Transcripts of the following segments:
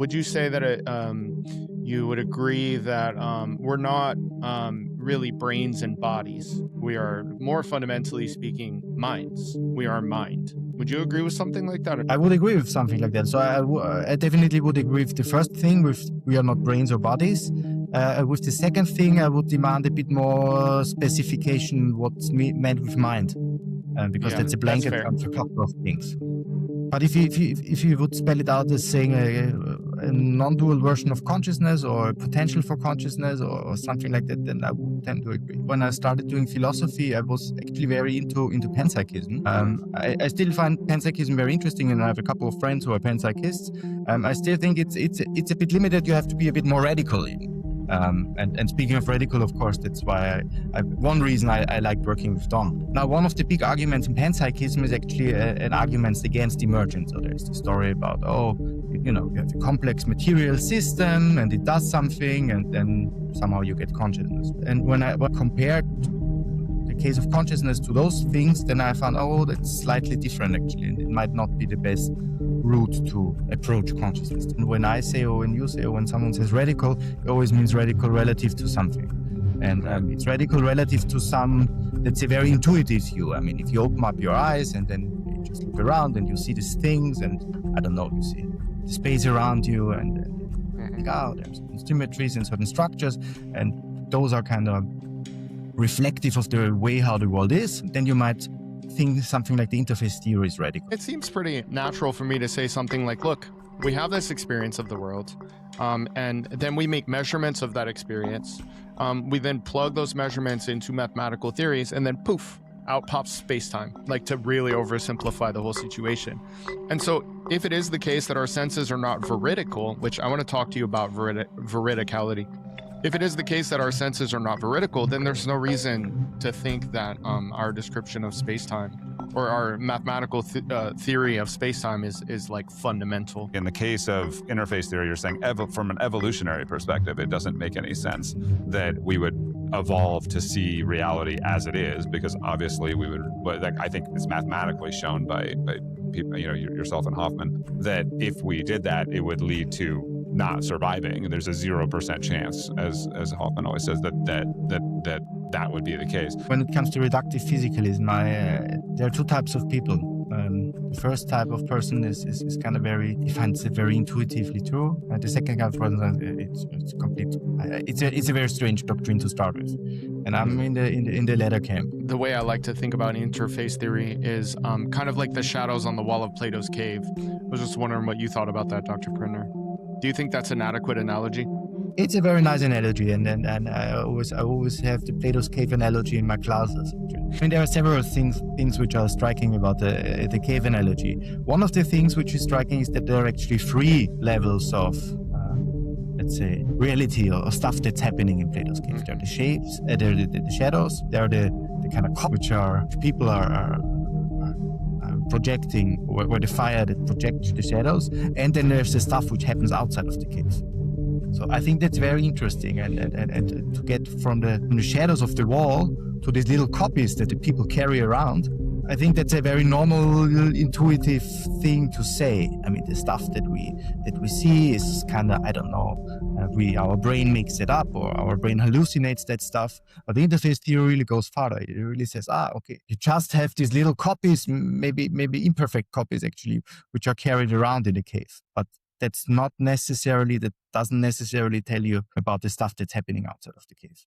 Would you say that you would agree that we're not really brains and bodies? We are more fundamentally speaking minds. We are mind. Would you agree with something like that? I would agree with something like that. So I definitely would agree with the first thing, with we are not brains or bodies. With the second thing, I would demand a bit more specification what's meant with mind, because that's a blanket term for a couple of things. But if you would spell it out as saying a non-dual version of consciousness or a potential for consciousness or something like that, then I would tend to agree. When I started doing philosophy, I was actually very into panpsychism. I still find panpsychism very interesting, and I have a couple of friends who are panpsychists. I still think it's a bit limited. You have to be a bit more radical. And speaking of radical, of course, that's why one reason I like working with Don. Now, one of the big arguments in panpsychism is actually an argument against emergence. So there's the story about, you have a complex material system and it does something and then somehow you get consciousness. And when I compared the case of consciousness to those things, then I found, that's slightly different actually. And it might not be the best route to approach consciousness. And when I say, or when you say, or when someone says radical, it always means radical relative to something. And it's radical relative to some, that's a very intuitive view. I mean, if you open up your eyes and then you just look around and you see these things and, I don't know, you see the space around you and you think, there's symmetries and certain structures, and those are kind of reflective of the way how the world is, then you might think something like the interface theory is radical. It seems pretty natural for me to say something like, look, we have this experience of the world, and then we make measurements of that experience. We then plug those measurements into mathematical theories, and then poof, out pops space-time, like to really oversimplify the whole situation. And so if it is the case that our senses are not veridical, which I want to talk to you about veridicality, if it is the case that our senses are not veridical, then there's no reason to think that our description of space-time or our mathematical theory of space-time is like fundamental. In the case of interface theory, you're saying from an evolutionary perspective, it doesn't make any sense that we would evolve to see reality as it is, because obviously we would, I think it's mathematically shown by people, yourself and Hoffman, that if we did that, it would lead to not surviving. And there's a 0% chance, as Hoffman always says, that would be the case. When it comes to reductive physicalism, there are two types of people. The first type of person is kind of he finds it very intuitively true. The second kind of person, it's complete. It's a very strange doctrine to start with, and I'm in the latter camp. The way I like to think about interface theory is kind of like the shadows on the wall of Plato's cave. I was just wondering what you thought about that, Dr. Prentner. Do you think that's an adequate analogy? It's a very nice analogy, and I always have the Plato's cave analogy in my classes. I mean, there are several things which are striking about the cave analogy. One of the things which is striking is that there are actually three levels of, let's say, reality or stuff that's happening in Plato's cave. There are the shapes, there are the shadows, there are the kind of which are people are projecting, where the fire that projects the shadows, and then there's the stuff which happens outside of the cave. So I think that's very interesting, and to get from the shadows of the wall to these little copies that the people carry around, I think that's a very normal, intuitive thing to say. I mean, the stuff that we see is kind of, I don't know, our brain makes it up or our brain hallucinates that stuff. But the interface theory really goes farther. It really says, okay, you just have these little copies, maybe imperfect copies actually, which are carried around in the cave. But that doesn't necessarily tell you about the stuff that's happening outside of the cave.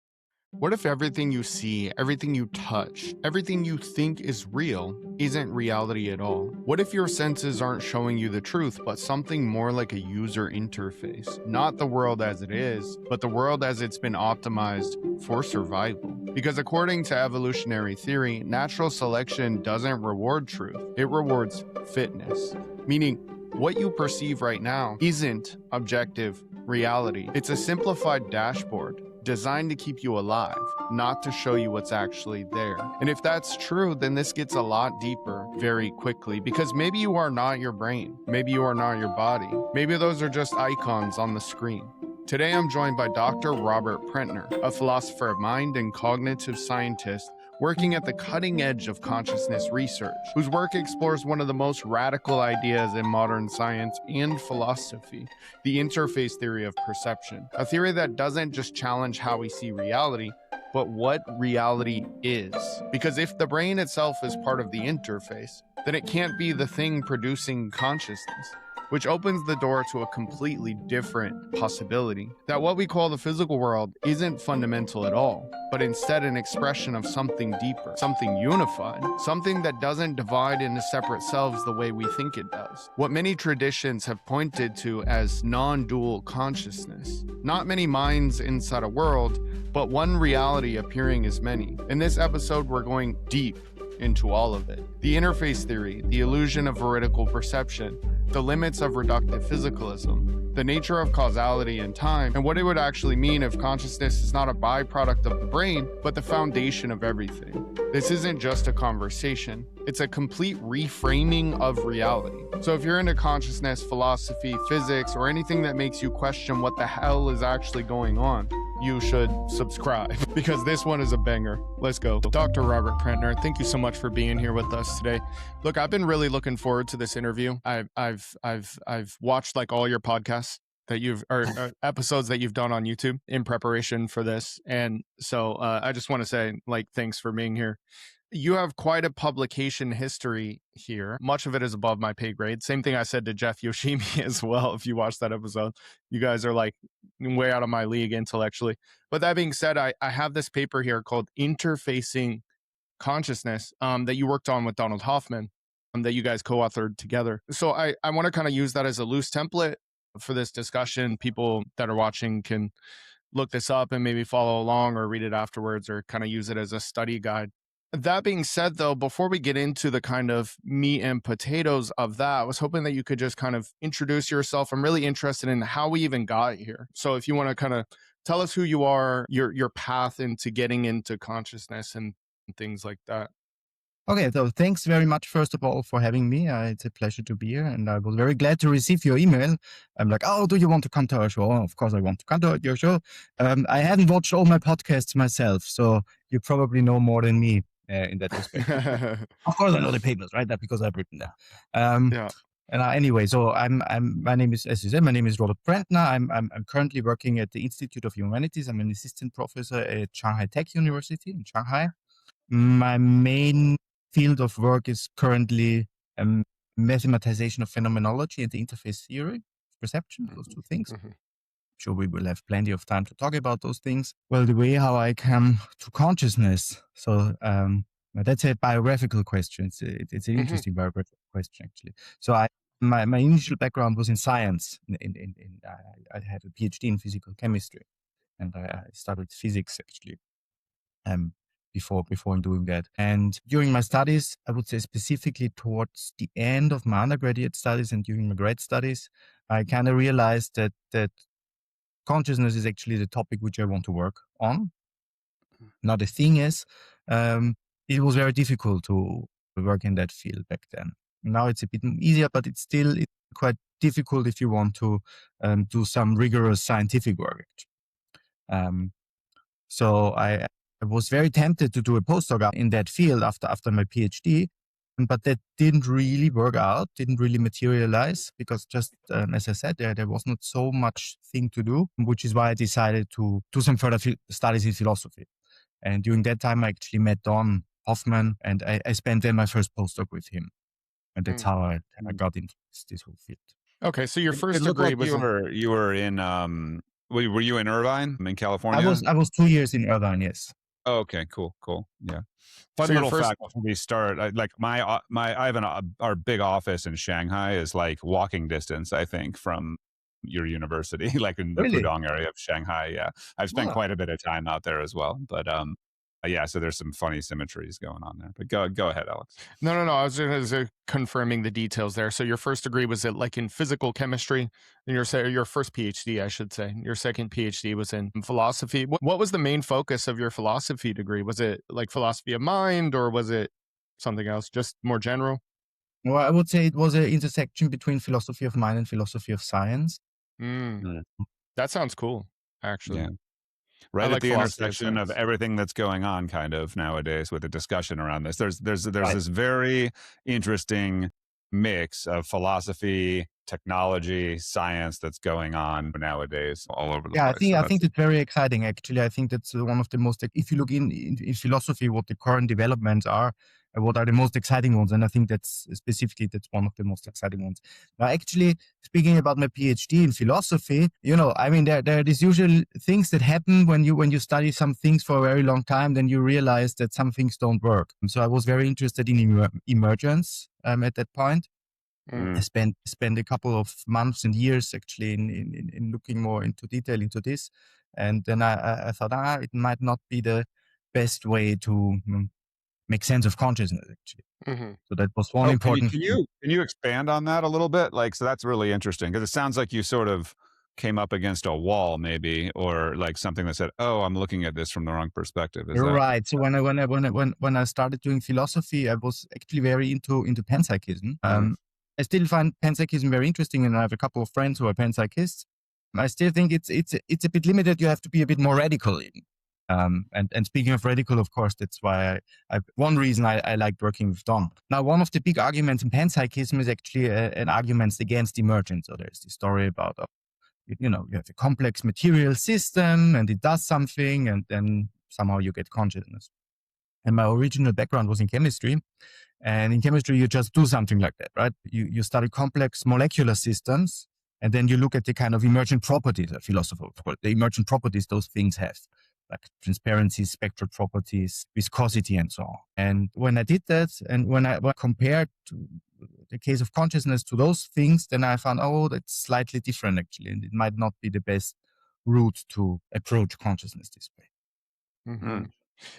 What if everything you see, everything you touch, everything you think is real isn't reality at all? What if your senses aren't showing you the truth, but something more like a user interface? Not the world as it is, but the world as it's been optimized for survival. Because according to evolutionary theory, natural selection doesn't reward truth. It rewards fitness, meaning what you perceive right now isn't objective reality. It's a simplified dashboard designed to keep you alive, not to show you what's actually there. And if that's true, then this gets a lot deeper very quickly, because maybe you are not your brain. Maybe you are not your body. Maybe those are just icons on the screen. Today, I'm joined by Dr. Robert Prentner, a philosopher of mind and cognitive scientist working at the cutting edge of consciousness research, whose work explores one of the most radical ideas in modern science and philosophy, the interface theory of perception, a theory that doesn't just challenge how we see reality, but what reality is. Because if the brain itself is part of the interface, then it can't be the thing producing consciousness, which opens the door to a completely different possibility. That what we call the physical world isn't fundamental at all, but instead an expression of something deeper, something unified, something that doesn't divide into separate selves the way we think it does. What many traditions have pointed to as non-dual consciousness. Not many minds inside a world, but one reality appearing as many. In this episode, we're going deep into all of it. The interface theory, the illusion of veridical perception, the limits of reductive physicalism, the nature of causality and time, and what it would actually mean if consciousness is not a byproduct of the brain, but the foundation of everything. This isn't just a conversation, it's a complete reframing of reality. So if you're into consciousness, philosophy, physics, or anything that makes you question what the hell is actually going on, you should subscribe because this one is a banger. Let's go. Dr. Robert Prentner, thank you so much for being here with us today. Look, I've been really looking forward to this interview. I've watched like all your podcasts that or episodes that you've done on YouTube in preparation for this. And so I just want to say like, thanks for being here. You have quite a publication history here. Much of it is above my pay grade. Same thing I said to Jeff Yoshimi as well. If you watch that episode, you guys are like way out of my league intellectually. But that being said, I have this paper here called Interfacing Consciousness that you worked on with Donald Hoffman that you guys co-authored together. So I want to kind of use that as a loose template for this discussion. People that are watching can look this up and maybe follow along or read it afterwards or kind of use it as a study guide. That being said, though, before we get into the kind of meat and potatoes of that, I was hoping that you could just kind of introduce yourself. I'm really interested in how we even got here. So if you want to kind of tell us who you are, your path into getting into consciousness and things like that. Okay, so thanks very much, first of all, for having me. It's a pleasure to be here, and I was very glad to receive your email. I'm like, oh, do you want to come to our show? Oh, of course, I want to come to your show. I haven't watched all my podcasts myself, so you probably know more than me in that respect. Of course, I know the papers, right? That's because I've written them. Yeah. And anyway, so my name is, as you said, my name is Robert Prentner. I'm currently working at the Institute of Humanities. I'm an assistant professor at Shanghai Tech University in Shanghai. My main field of work is currently mathematization of phenomenology and the interface theory of perception, those two things. Mm-hmm. Sure, we will have plenty of time to talk about those things. Well, the way how I come to consciousness. So that's a biographical question. It's an interesting biographical question, actually. So my initial background was in science. I had a PhD in physical chemistry, and I studied physics actually. Before doing that. And during my studies, I would say specifically towards the end of my undergraduate studies and during my grad studies, I kind of realized that consciousness is actually the topic which I want to work on. Now, the thing is, it was very difficult to work in that field back then. Now it's a bit easier, but it's still quite difficult if you want to do some rigorous scientific work. So I was very tempted to do a postdoc in that field after my PhD, but that didn't really work out, didn't really materialize because just as I said, there was not so much thing to do, which is why I decided to do some further studies in philosophy. And during that time, I actually met Don Hoffman, and I spent then my first postdoc with him. And that's how I got into this whole field. Okay, so your first It looked degree like was you were in were you in Irvine in California? I was 2 years in Irvine, yes. Oh, okay, cool. Yeah. Fun So your little first- fact before we start. I have our big office in Shanghai is like walking distance, I think, from your university, like in the Really? Pudong area of Shanghai. Yeah, I've spent quite a bit of time out there as well. But yeah, so there's some funny symmetries going on there. But go ahead, Alex. No. I was just confirming the details there. So your first degree was it like in physical chemistry, and your first PhD, I should say. Your second PhD was in philosophy. What was the main focus of your philosophy degree? Was it like philosophy of mind, or was it something else, just more general? Well, I would say it was an intersection between philosophy of mind and philosophy of science. That sounds cool, actually. Yeah. right at like the philosophy of intersection of science. everything that's going on kind of nowadays with the discussion around this. There's Right. this very interesting mix of philosophy, technology, science that's going on nowadays all over the Yeah, place. So I that's think that's very exciting. Actually, I think that's one of the most. If you look in philosophy, what the current developments are, what are the most exciting ones, and I think that's one of the most exciting ones. Now, actually, speaking about my PhD in philosophy, I mean, there are these usual things that happen when you study some things for a very long time, then you realize that some things don't work. So I was very interested in emergence at that point. Mm. I spent a couple of months and years actually in looking more into detail into this, and then I thought, it might not be the best way to make sense of consciousness actually. Hmm. So that was one Oh, important thing. can you expand on that a little bit? Like, so that's really interesting because it sounds like you sort of came up against a wall, maybe, or like something that said, "Oh, I'm looking at this from the wrong perspective." Is that Right. So when I started doing philosophy, I was actually very into panpsychism. I still find panpsychism very interesting, and I have a couple of friends who are panpsychists. I still think it's a bit limited. You have to be a bit more radical. And speaking of radical, of course, that's why one reason I liked working with Don. Now, one of the big arguments in panpsychism is actually an argument against emergence. So there's this story about you have a complex material system and it does something and then somehow you get consciousness. And my original background was in chemistry. And in chemistry, you just do something like that, right? You study complex molecular systems and then you look at the kind of emergent properties, a philosopher, the emergent properties those things have, like transparency, spectral properties, viscosity, and so on. And when I did that, and when I compared to the case of consciousness to those things, then I found, that's slightly different actually, and it might not be the best route to approach consciousness this way. Hmm.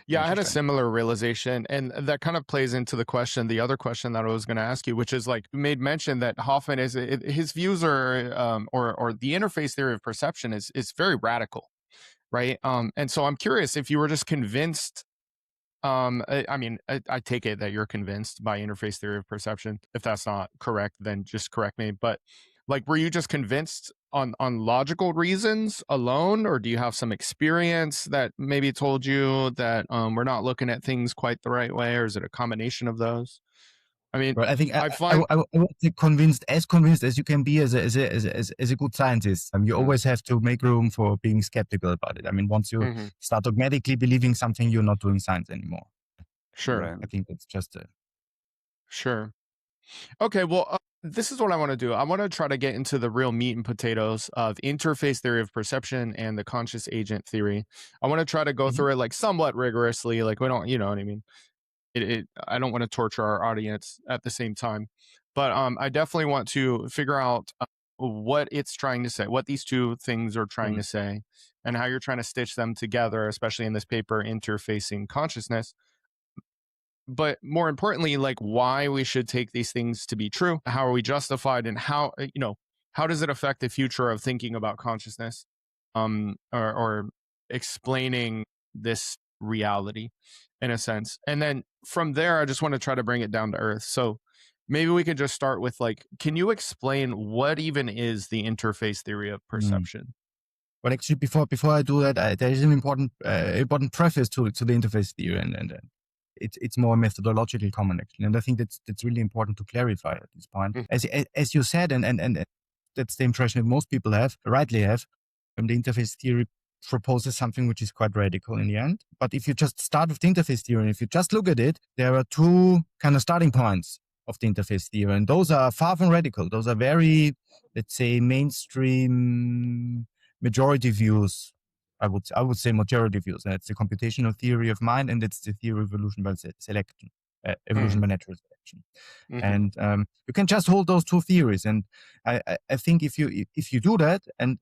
Yeah, I had a interesting? similar realization, and that kind of plays into the other question that I was going to ask you, which is like you made mention that Hoffman his views are, or the interface theory of perception is very radical, right? And so I'm curious if you were just convinced. I mean, I take it that you're convinced by interface theory of perception. If that's not correct, then just correct me. But like, were you just convinced on logical reasons alone, or do you have some experience that maybe told you that we're not looking at things quite the right way, or is it a combination of those? I mean, Right. I think I find. I would say convinced as you can be as a good scientist. You always have to make room for being skeptical about it. I mean, once you Mhm, start dogmatically believing something, you're not doing science anymore. sure, Right. I think that's just sure. Okay, well, this is what I want to do. I want to try to get into the real meat and potatoes of interface theory of perception and the conscious agent theory. I want to try to go Mhm. through it like somewhat rigorously. Like we don't, you know what I mean? I don't want to torture our audience at the same time, but I definitely want to figure out what it's trying to say, what these two things are trying Mm. to say, and how you're trying to stitch them together, especially in this paper, Interfacing Consciousness. But more importantly, like why we should take these things to be true. How are we justified, and how how does it affect the future of thinking about consciousness, or explaining this reality in a sense. And then from there, I just want to try to bring it down to earth. So maybe we could just start with like, can you explain what even is the interface theory of Mm. perception? But actually, before I do that, there is an important preface to the interface theory, and it's more methodological comment actually, and I think that's really important to clarify at this point. Mm, As you said, and that's the impression that most people rightly have, the interface theory proposes something which is quite radical in the end. But if you just start with the interface theory, and if you just look at it, there are two kind of starting points of the interface theory, and those are far from radical. Those are very, let's say, mainstream majority views. I would say majority views, and it's the computational theory of mind, and it's the theory of evolution by selection, evolution mm, by natural selection. mhm, And you can just hold those two theories, and I think if you do that, and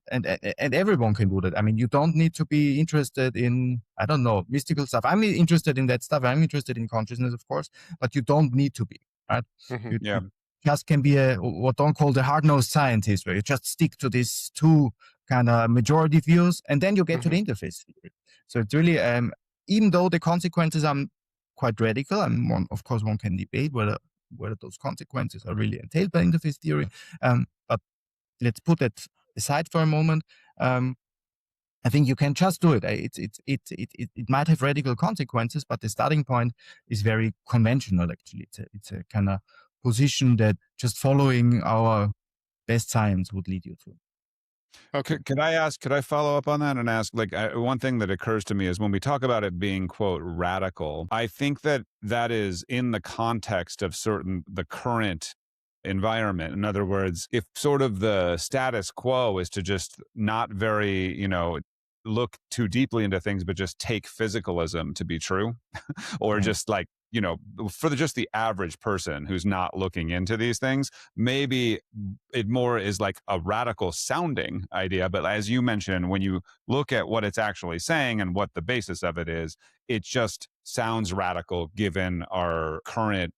everyone can do that. I mean, you don't need to be interested in, I don't know, mystical stuff. I'm interested in that stuff. I'm interested in consciousness, of course, but you don't need to be, right? mhm, Yeah. You just can be what don't call the hard-nosed scientist, where you just stick to these two kind of majority views, and then you get to mhm, the interface theory. So it's really, even though the consequences are quite radical, and of course one can debate whether those consequences are really entailed by interface theory. But let's put that aside for a moment. I think you can just do it. It might have radical consequences, but the starting point is very conventional. Actually, it's a kind of position that just following our best science would lead you to. Okay, could I follow up on that and ask, like, one thing that occurs to me is when we talk about it being, quote, radical, I think that is in the context of the current environment. In other words, if sort of the status quo is to just not very, look too deeply into things, but just take physicalism to be true, or just like, for just the average person who's not looking into these things, maybe it more is like a radical sounding idea. But as you mentioned, when you look at what it's actually saying and what the basis of it is, it just sounds radical given our current,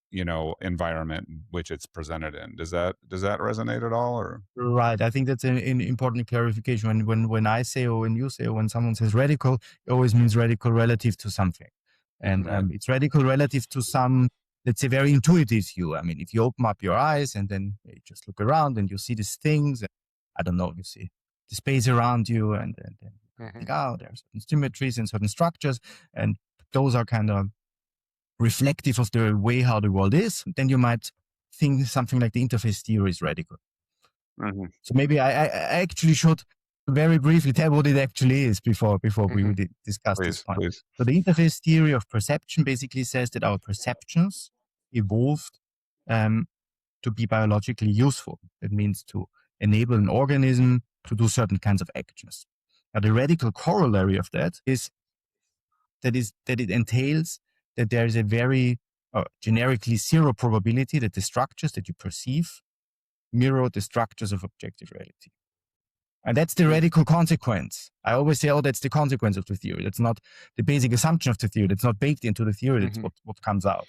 environment which it's presented in. Does that resonate at all? Or Right. I think that's an important clarification. When I say, or when you say, or when someone says radical, it always means radical relative to something. And it's radical relative to some, let's say, very intuitive view. I mean, if you open up your eyes and then you just look around and you see these things, and, I don't know, you see the space around you, and then you think, oh, there are certain symmetries and certain structures, and those are kind of reflective of the way how the world is. Then you might think something like the interface theory is radical. So maybe I actually should very briefly tell what it actually is before we discuss this point. Please. So the interface theory of perception basically says that our perceptions evolved to be biologically useful. It means to enable an organism to do certain kinds of actions. Now, the radical corollary of that is that it entails that there is a very generically zero probability that the structures that you perceive mirror the structures of objective reality. And that's the radical consequence. I always say, that's the consequence of the theory. That's not the basic assumption of the theory. That's not baked into the theory. That's what comes out.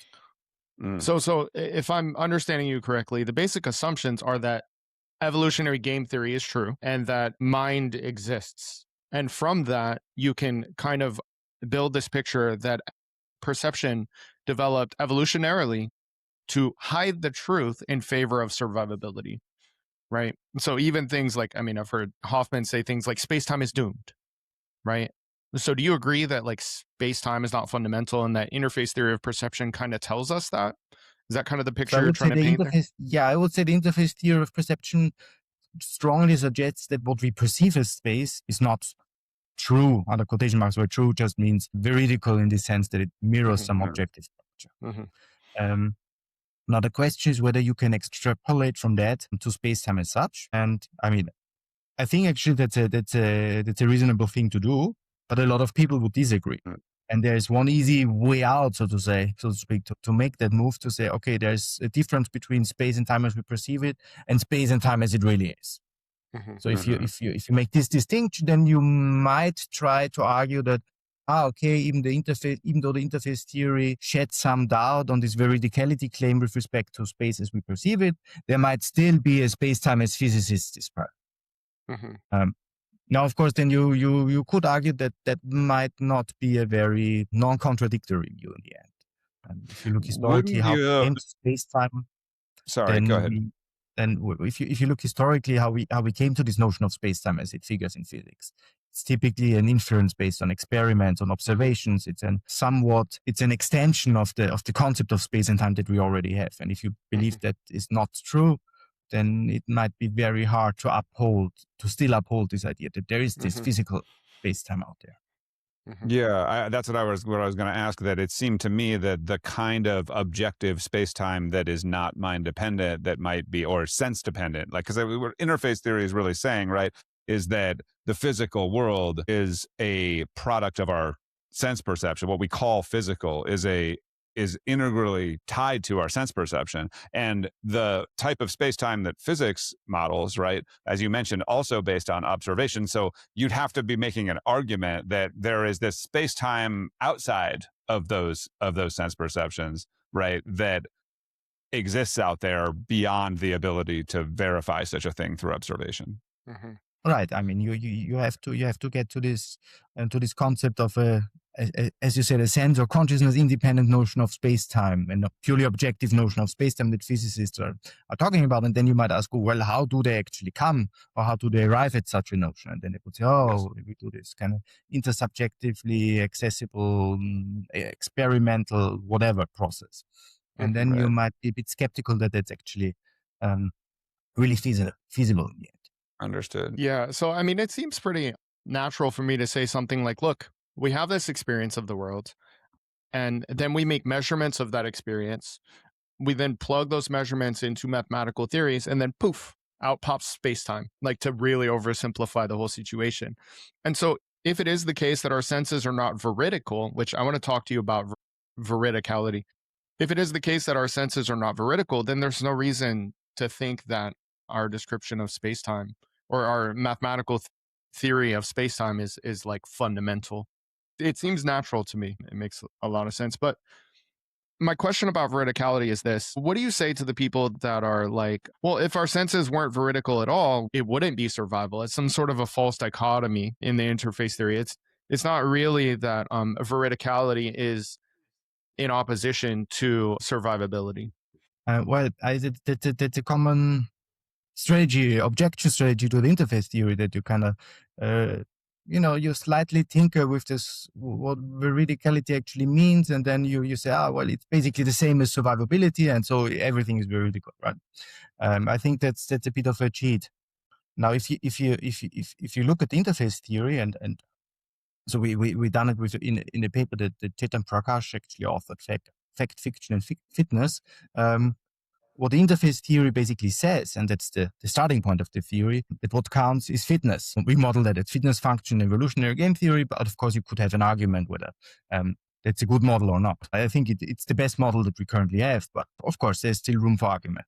So if I'm understanding you correctly, the basic assumptions are that evolutionary game theory is true and that mind exists. And from that, you can kind of build this picture that perception developed evolutionarily to hide the truth in favor of survivability. Right. So even things like, I've heard Hoffman say things like space-time is doomed. Right. So do you agree that like space-time is not fundamental and that interface theory of perception kind of tells us that? Is that kind of the picture you're trying to paint there? Yeah, I would say the interface theory of perception strongly suggests that what we perceive as space is not true, under quotation marks, where true just means veridical in the sense that it mirrors some objective structure. Now, the question is whether you can extrapolate from that to space-time as such. And I think actually that's a reasonable thing to do, but a lot of people would disagree. And there's one easy way out, so to speak, to make that move, to say, okay, there's a difference between space and time as we perceive it and space and time as it really is. So if you make this distinction, then you might try to argue that even though the interface theory sheds some doubt on this veridicality claim with respect to space as we perceive it, there might still be a space-time as physicists describe. Now, of course, then you could argue that might not be a very non-contradictory view in the end. If you look historically how we came to space-time, go ahead. Then if you look historically how we came to this notion of space-time as it figures in physics, it's typically an inference based on experiments, on observations. It's an extension of the concept of space and time that we already have. And if you believe that is not true, then it might be very hard to still uphold this idea that there is this physical space-time out there. Yeah, that's what I was going to ask. That it seemed to me that the kind of objective space-time that is not mind-dependent, that might be, or sense-dependent, like, because what interface theory is really saying, right, is that the physical world is a product of our sense perception. What we call physical is integrally tied to our sense perception. And the type of space-time that physics models, right, as you mentioned, also based on observation. So you'd have to be making an argument that there is this space-time outside of those sense perceptions, right, that exists out there beyond the ability to verify such a thing through observation. Right. You have to get to this concept of a as you said, a sense or consciousness independent notion of space-time and a purely objective notion of space-time that physicists are talking about. And then you might ask, well, how do they actually come, or how do they arrive at such a notion? And then they would say, we do this kind of intersubjectively accessible, experimental, whatever process. And then you might be a bit skeptical that that's actually really feasible in the end. Understood. Yeah. So, I mean, it seems pretty natural for me to say something like, look, we have this experience of the world, and then we make measurements of that experience. We then plug those measurements into mathematical theories, and then poof, out pops space-time, like to really oversimplify the whole situation. And so if it is the case that our senses are not veridical, which I want to talk to you about veridicality. If it is the case that our senses are not veridical, then there's no reason to think that our description of space-time or our mathematical theory of space-time is like fundamental. It seems natural to me. It makes a lot of sense. But my question about veridicality is this. What do you say to the people that are like, well, if our senses weren't veridical at all, it wouldn't be survival? It's some sort of a false dichotomy in the interface theory. It's not really that veridicality is in opposition to survivability. Well, that's a common strategy, objection strategy to the interface theory, that you kind of, you slightly tinker with this, what veridicality actually means, and then you say, well, it's basically the same as survivability, and so everything is veridical, right? I think that's a bit of a cheat. Now, if you look at the interface theory, and so we done it with in a paper that Chetan Prakash actually authored, Fact, Fiction, and Fitness. What the interface theory basically says, and that's the starting point of the theory, that what counts is fitness. We model that as fitness function evolutionary game theory, but of course you could have an argument whether that's a good model or not. I think it's the best model that we currently have, but of course there's still room for argument.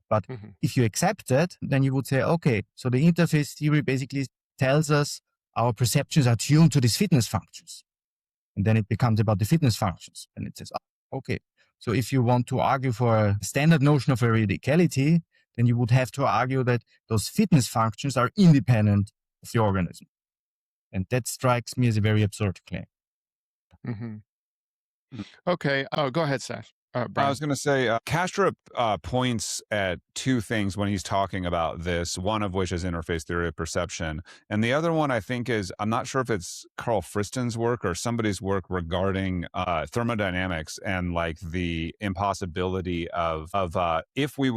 But if you accept that, then you would say, okay, so the interface theory basically tells us our perceptions are tuned to these fitness functions. And then it becomes about the fitness functions. And it says, okay, so if you want to argue for a standard notion of veridicality, then you would have to argue that those fitness functions are independent of the organism. And that strikes me as a very absurd claim. Okay. Oh, go ahead, Sash. I was going to say, Kastrup points at two things when he's talking about this, one of which is interface theory of perception. And the other one, I think, is, I'm not sure if it's Carl Friston's work or somebody's work regarding thermodynamics and like the impossibility of if we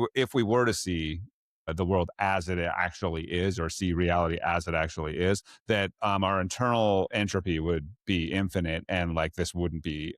were to see the world as it actually is, or see reality as it actually is, that our internal entropy would be infinite, and like this wouldn't be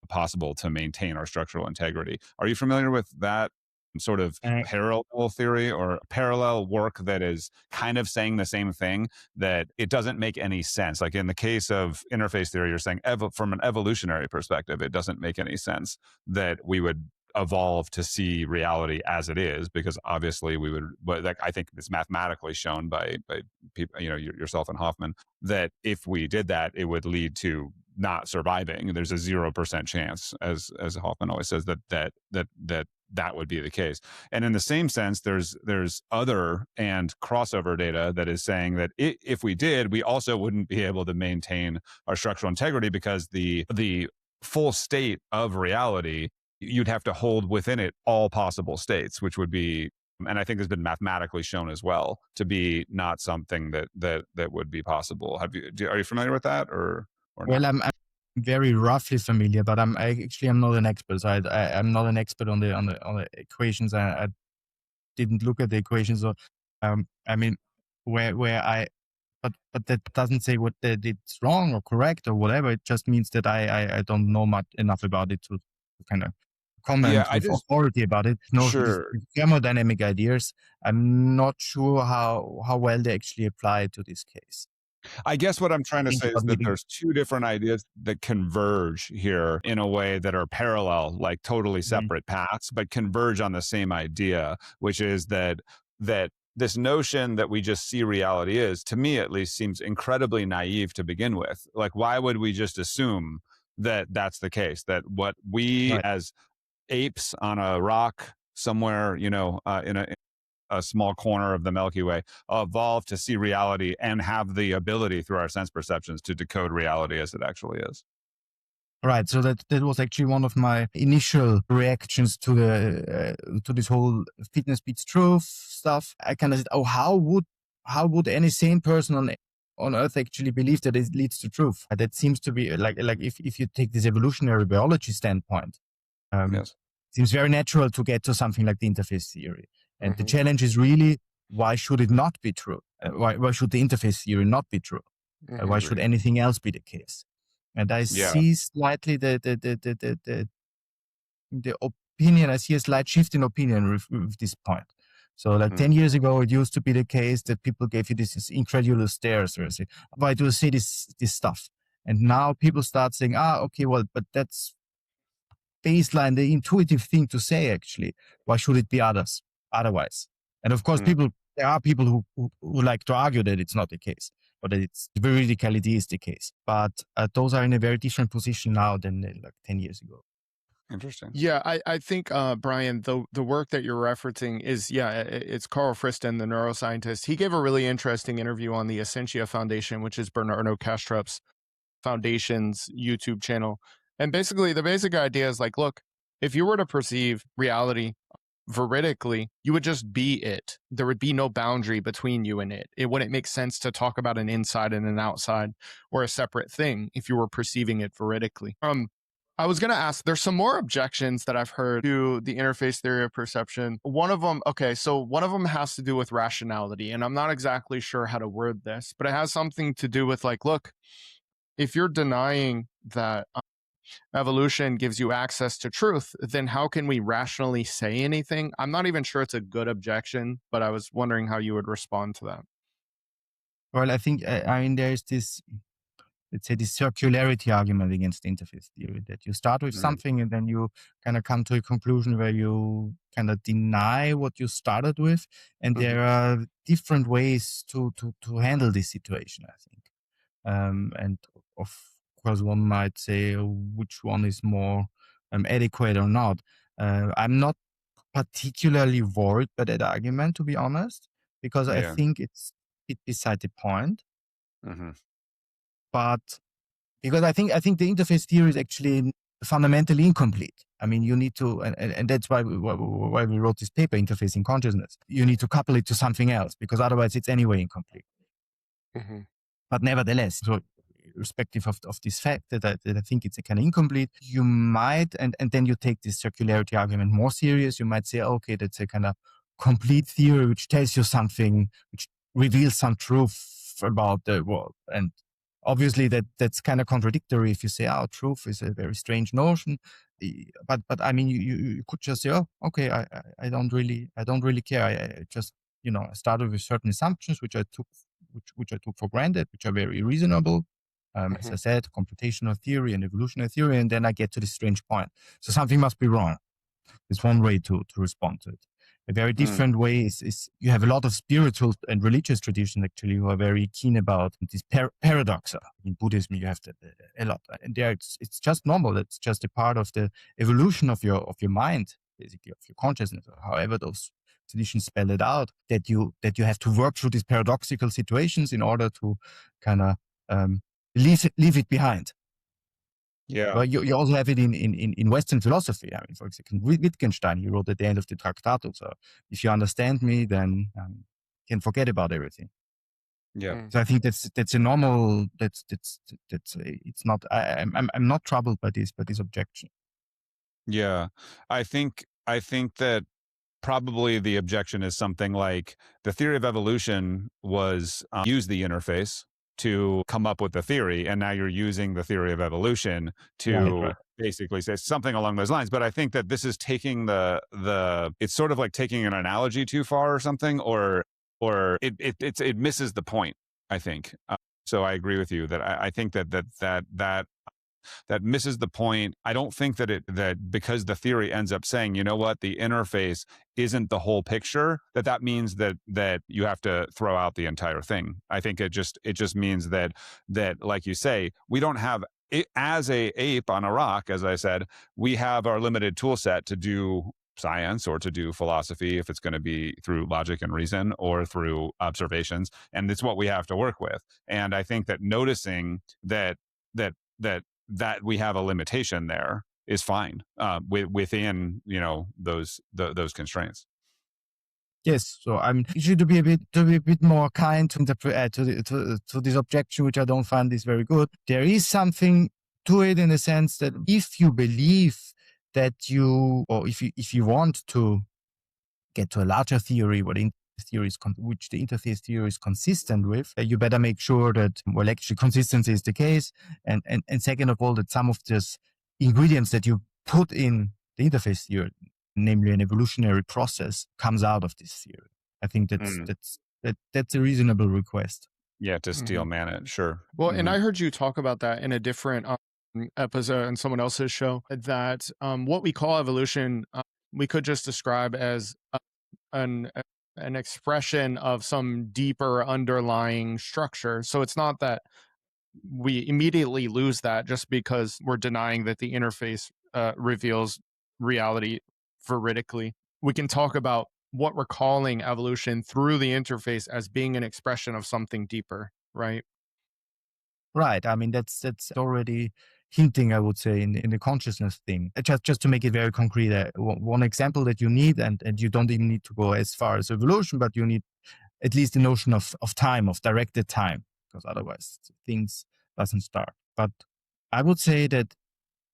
possible to maintain our structural integrity. Are you familiar with that sort of parallel theory or parallel work that is kind of saying the same thing, that it doesn't make any sense? Like in the case of interface theory, you're saying from an evolutionary perspective, it doesn't make any sense that we would evolve to see reality as it is, because obviously we would, but like, I think it's mathematically shown by people, yourself and Hoffman, that if we did that, it would lead to not surviving. There's a 0% chance, as Hoffman always says, that would be the case. And in the same sense, there's other and crossover data that is saying that if we did, we also wouldn't be able to maintain our structural integrity, because the full state of reality, you'd have to hold within it all possible states, which would be, and I think has been mathematically shown as well, to be not something that would be possible. Are you familiar with that, or well, not? I'm very roughly familiar, but I'm not an expert. So I'm not an expert on the equations. I didn't look at the equations. Or I mean, but that doesn't say what it's wrong or correct or whatever. It just means that I don't know enough about it to kind of comment with authority about it. No, sure. Thermodynamic ideas, I'm not sure how well they actually apply to this case. I guess what I'm trying to say is that there's two different ideas that converge here in a way that are parallel, like totally separate paths, but converge on the same idea, which is that this notion that we just see reality is, to me at least, seems incredibly naive to begin with. Like, why would we just assume that that's the case, that what we as apes on a rock somewhere, in a small corner of the Milky Way, evolved to see reality and have the ability through our sense perceptions to decode reality as it actually is? Right. So that was actually one of my initial reactions to to this whole fitness beats truth stuff. I kind of said, "Oh, how would any sane person on Earth actually believe that it leads to truth?" That seems to be like if you take this evolutionary biology standpoint, Yes. seems very natural to get to something like the interface theory. And the Mhm. challenge is really, why should it not be true? Why should the interface theory not be true? Why should Agreed. anything else be the case? And I Yeah. see slightly the opinion. I see a slight shift in opinion with this point. So like 10 years ago, it used to be the case that people gave you this incredulous stares where they say, why do you say this stuff? And now people start saying, okay, well, but that's baseline, the intuitive thing to say, actually. Why should it be otherwise? And of course, there are people who like to argue that it's not the case, or that it's veridicality is the case. But those are in a very different position now than like 10 years ago. Interesting. Yeah, I think Brian, the work that you're referencing is it's Carl Friston, the neuroscientist. He gave a really interesting interview on the Essentia Foundation, which is Bernardo Kastrup's foundation's YouTube channel. And basically, the basic idea is like, look, if you were to perceive reality veridically, you would just be it. There would be no boundary between you and it. It wouldn't make sense to talk about an inside and an outside or a separate thing if you were perceiving it veridically. I was going to ask, there's some more objections that I've heard to the interface theory of perception. One of them has to do with rationality, and I'm not exactly sure how to word this, but it has something to do with like, look, if you're denying that evolution gives you access to truth, then how can we rationally say anything? I'm not even sure it's a good objection, but I was wondering how you would respond to that. Well, I think, there's this, let's say, this circularity argument against the interface theory, that you start with something and then you kind of come to a conclusion where you kind of deny what you started with. And there are different ways to handle this situation, I think. And of course, one might say which one is more adequate or not. I'm not particularly worried by that argument, to be honest, because I Yeah. think it's beside the point. Mm-hmm. But because I think the interface theory is actually fundamentally incomplete. I mean, you need to, and that's why we wrote this paper, Interfacing Consciousness. You need to couple it to something else, because otherwise it's anyway incomplete. But nevertheless, so irrespective of this fact that I think it's a kind of incomplete, you might, and then you take this circularity argument more serious, you might say, okay, that's a kind of complete theory which tells you something, which reveals some truth about the world. And obviously that's kind of contradictory if you say, truth is a very strange notion. But I mean, you could just say, okay, I don't really care. I just, I started with certain assumptions which I took for granted, which are very reasonable. As I said, computational theory and evolutionary theory, and then I get to this strange point. So something must be wrong. It's one way to respond to it. A very different way is you have a lot of spiritual and religious traditions actually who are very keen about this paradox. In Buddhism, you have a lot, and there it's just normal. It's just a part of the evolution of your mind, basically, of your consciousness, or however those traditions spell it out. That you have to work through these paradoxical situations in order to kind of leave it behind. Yeah. Well, you also have it in Western philosophy. I mean, for example, Wittgenstein, he wrote at the end of the Tractatus. So if you understand me, then you can forget about everything. Yeah. So I think that's a normal. It's not. I'm not troubled by this objection. Yeah. I think that probably the objection is something like the theory of evolution was use the interface to come up with the theory, and now you're using the theory of evolution to Right. basically say something along those lines. But I think that this is taking it's sort of like taking an analogy too far or something, or it misses the point, I think. So I agree with you that I think that misses the point. I don't think that because the theory ends up saying, you know what, the interface isn't the whole picture, that means that you have to throw out the entire thing. I think it just means that like you say, we don't have it as a ape on a rock. As I said, we have our limited tool set to do science or to do philosophy, if it's going to be through logic and reason or through observations, and it's what we have to work with. And I think that noticing that that we have a limitation there is fine within those constraints. Yes, so I'm usually to be a bit more kind to this objection, which I don't find is very good. There is something to it in the sense that if you believe that if you want to get to a larger theory, which the interface theory is consistent with, you better make sure that, well, actually consistency is the case. And second of all, that some of these ingredients that you put in the interface theory, namely an evolutionary process, comes out of this theory. I think that's a reasonable request. Yeah, to steel man it, sure. Well, and I heard you talk about that in a different episode on someone else's show, that what we call evolution, we could just describe as an expression of some deeper underlying structure. So it's not that we immediately lose that just because we're denying that the interface reveals reality veridically. We can talk about what we're calling evolution through the interface as being an expression of something deeper, right? Right. I mean, that's already hinting, I would say, in the consciousness thing. Just to make it very concrete, one example that you need, and you don't even need to go as far as evolution, but you need at least the notion of time, of directed time, because otherwise things doesn't start. But I would say that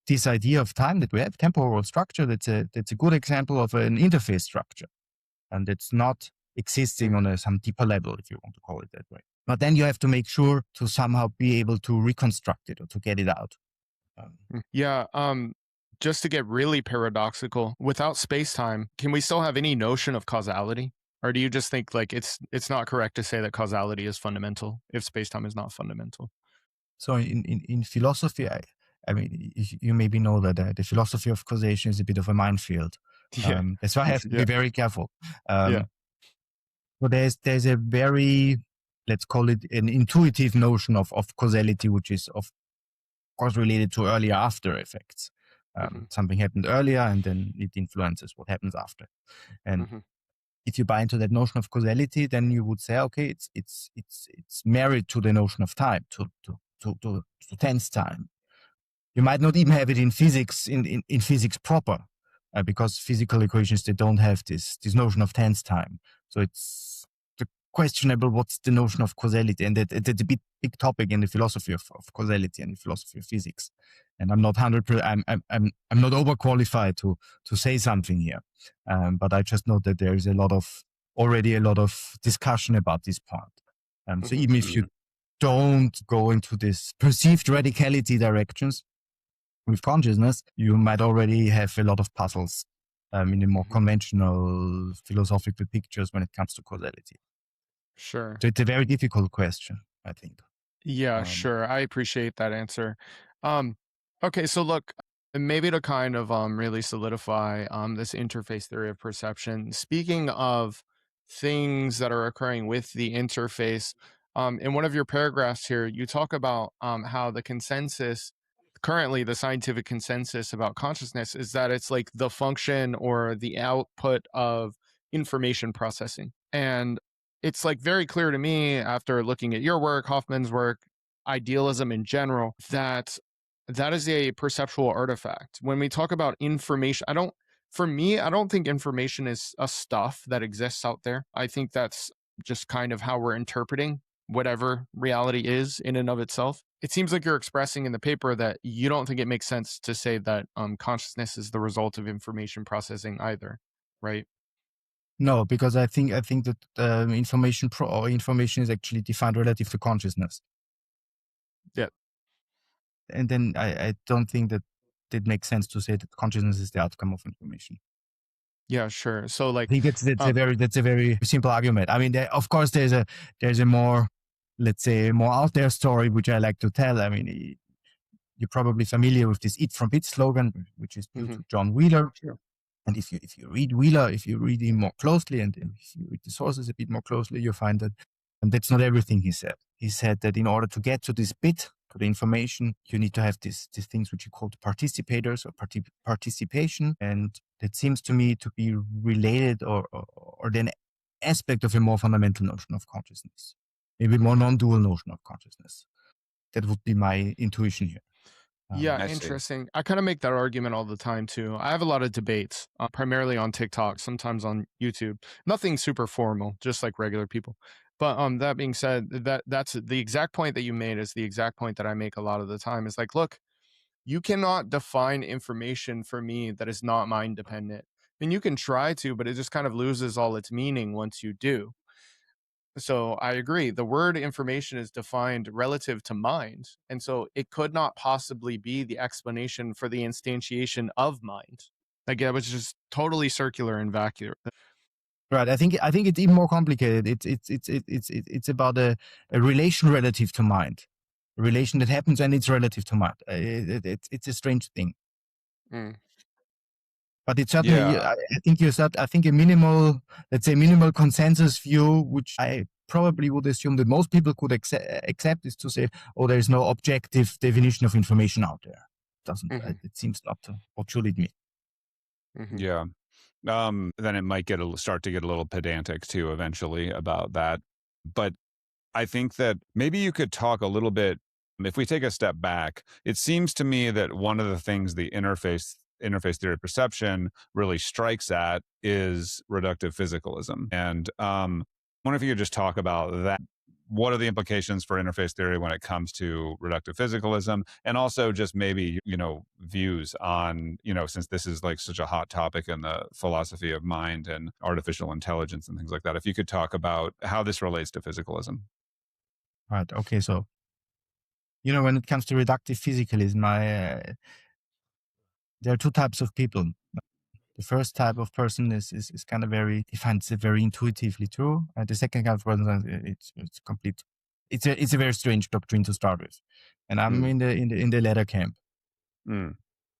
this idea of time that we have, temporal structure, that's a good example of an interface structure, and it's not existing on some deeper level, if you want to call it that way. But then you have to make sure to somehow be able to reconstruct it or to get it out. Just to get really paradoxical, without space-time, can we still have any notion of causality? Or do you just think like it's not correct to say that causality is fundamental if space-time is not fundamental? So in philosophy, I mean, you maybe know that the philosophy of causation is a bit of a minefield. Yeah. That's why I have to be very careful. Yeah. So there's a very, let's call it an intuitive notion of causality, which is of course related to earlier after effects. Something happened earlier and then it influences what happens after. And if you buy into that notion of causality, then you would say, okay, it's married to the notion of time, to tense time. You might not even have it in physics, in physics proper, because physical equations, they don't have this notion of tense time. So it's questionable what's the notion of causality, and it's a big topic in the philosophy of causality and the philosophy of physics. And I'm not 100%. I'm not overqualified to say something here, but I just know that there is already a lot of discussion about this part. So even if you don't go into this perceived radicality directions with consciousness, you might already have a lot of puzzles in the more conventional philosophical pictures when it comes to causality. Sure. So it's a very difficult question, I think. Yeah, sure. I appreciate that answer. Okay, so look, maybe to kind of really solidify this interface theory of perception, speaking of things that are occurring with the interface, in one of your paragraphs here, you talk about how the consensus, currently the scientific consensus about consciousness, is that it's like the function or the output of information processing. And it's like very clear to me after looking at your work, Hoffman's work, idealism in general, that is a perceptual artifact. When we talk about information, I don't think information is a stuff that exists out there. I think that's just kind of how we're interpreting whatever reality is in and of itself. It seems like you're expressing in the paper that you don't think it makes sense to say that consciousness is the result of information processing either, right? No, because I think that information is actually defined relative to consciousness. Yeah. And then I don't think that it makes sense to say that consciousness is the outcome of information. Yeah, sure. So like, I think that's a very simple argument. I mean, of course, there's a more, let's say, more out there story which I like to tell. I mean, you're probably familiar with this "Eat from Bit" slogan, which is due to John Wheeler. Sure. And if you read Wheeler, if you read him more closely, and if you read the sources a bit more closely, you find that that's not everything he said. He said that in order to get to this bit, to the information, you need to have these things which he called participators or participation. And that seems to me to be related or an aspect of a more fundamental notion of consciousness, maybe more non-dual notion of consciousness. That would be my intuition here. Yeah, I see. interesting. I kind of make that argument all the time too. I have a lot of debates, primarily on TikTok, sometimes on YouTube. Nothing super formal, just like regular people. But that being said, that's the exact point that you made is the exact point that I make a lot of the time. Is like, look, you cannot define information for me that is not mind dependent. I mean, you can try to, but it just kind of loses all its meaning once you do. So I agree. The word information is defined relative to mind. And so it could not possibly be the explanation for the instantiation of mind. Like it was just totally circular and vacuum. Right. I think it's even more complicated. It's about a relation relative to mind, a relation that happens and it's relative to mind. It's a strange thing. Mm. But it's certainly, Yeah. I think you said, I think a minimal, let's say minimal consensus view, which I probably would assume that most people could accept is to say, oh, there is no objective definition of information out there. It seems not to. What should it mean? Mm-hmm. Yeah. Then it might start to get a little pedantic too eventually about that. But I think that maybe you could talk a little bit, if we take a step back, it seems to me that one of the things the interface theory of perception really strikes at is reductive physicalism. And I wonder if you could just talk about that. What are the implications for interface theory when it comes to reductive physicalism? And also just maybe, views on, since this is like such a hot topic in the philosophy of mind and artificial intelligence and things like that, if you could talk about how this relates to physicalism. Right. Okay. So, when it comes to reductive physicalism, there are two types of people. The first type of person is kind of finds it very intuitively true. The second kind of person, it's complete. It's a very strange doctrine to start with, and I'm in the latter camp. Mm.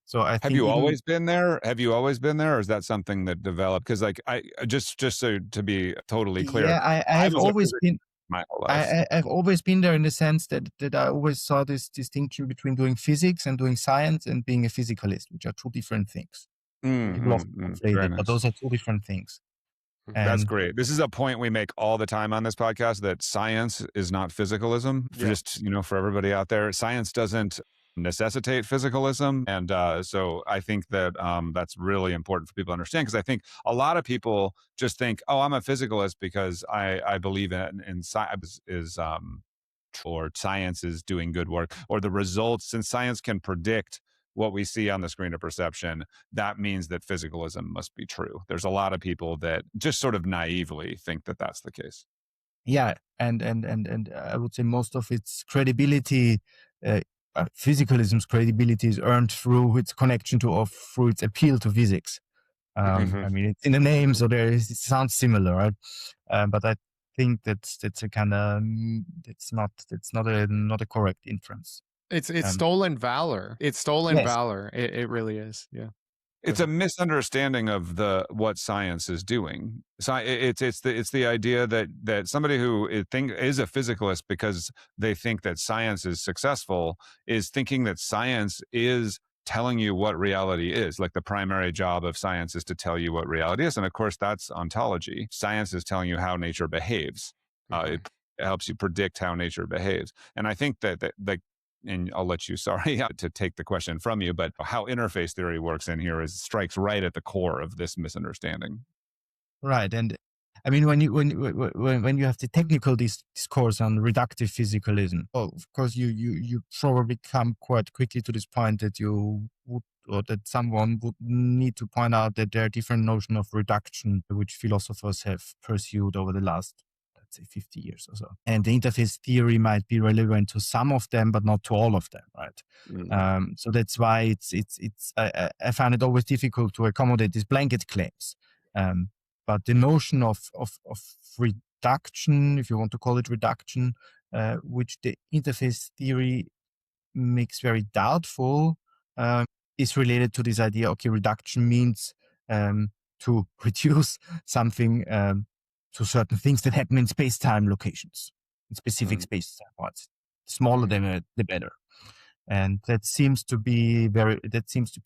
So I think. Have you always been there? Or is that something that developed? Because like I just so to be totally clear, yeah, I have always been. My whole life. I've always been there in the sense that I always saw this distinction between doing physics and doing science and being a physicalist, which are two different things. People often conflate it, but those are two different things. That's great. This is a point we make all the time on this podcast, that science is not physicalism. Yeah. Just, for everybody out there, science doesn't necessitate physicalism. And so I think that that's really important for people to understand, because I think a lot of people just think, oh, I'm a physicalist because I believe in science or science is doing good work, or the results, since science can predict what we see on the screen of perception, that means that physicalism must be true. There's a lot of people that just sort of naively think that that's the case. Yeah, and I would say most of its credibility, physicalism's credibility, is earned through its connection through its appeal to physics. I mean, it's in the name, so it sounds similar, right? But I think that's a kind of it's not a correct inference. It's stolen valor. It's stolen Yes. valor. It really is. Yeah. It's a misunderstanding of what science is doing. So it's the idea that somebody who is a physicalist because they think that science is successful is thinking that science is telling you what reality is. Like the primary job of science is to tell you what reality is, and of course that's ontology. Science is telling you how nature behaves. It helps you predict how nature behaves, and I think that and I'll let you, sorry, to take the question from you, but how interface theory works in here strikes right at the core of this misunderstanding. Right, and I mean, when you have the technical discourse on reductive physicalism, of course you probably come quite quickly to this point that you would, or that someone would need to point out that there are different notions of reduction which philosophers have pursued over the last, let's say, 50 years or so. And the interface theory might be relevant to some of them, but not to all of them, right? So that's why I find it always difficult to accommodate these blanket claims. But the notion of reduction, if you want to call it reduction, which the interface theory makes very doubtful, is related to this idea. Okay, reduction means to reduce something to certain things that happen in space-time locations, in specific space-time parts. Smaller the better, and that seems to be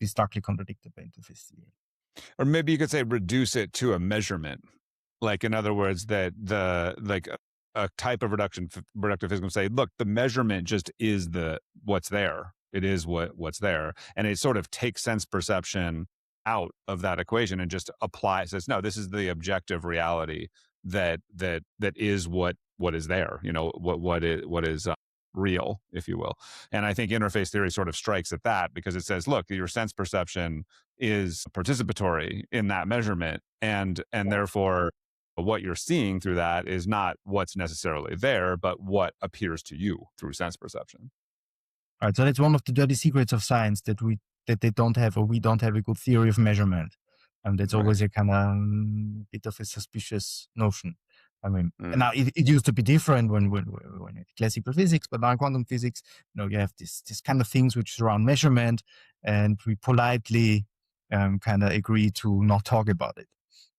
starkly contradicted by interface theory. Or maybe you could say reduce it to a measurement. Like, in other words, that a type of reductive physicalism say, look, the measurement just is what's there. It is what's there. And it sort of takes sense perception out of that equation and just says, no, this is the objective reality that is what is there, what is real, if you will. And I think interface theory sort of strikes at that, because it says, look, your sense perception is participatory in that measurement, and therefore what you're seeing through that is not what's necessarily there, but what appears to you through sense perception. All right, so that's one of the dirty secrets of science, that they don't have, or we don't have, a good theory of measurement, and that's always a kind of bit of a suspicious notion. I mean, and now it used to be different when classical physics, but now in quantum physics, you have this kind of things which surround measurement, and we politely kind of agree to not talk about it.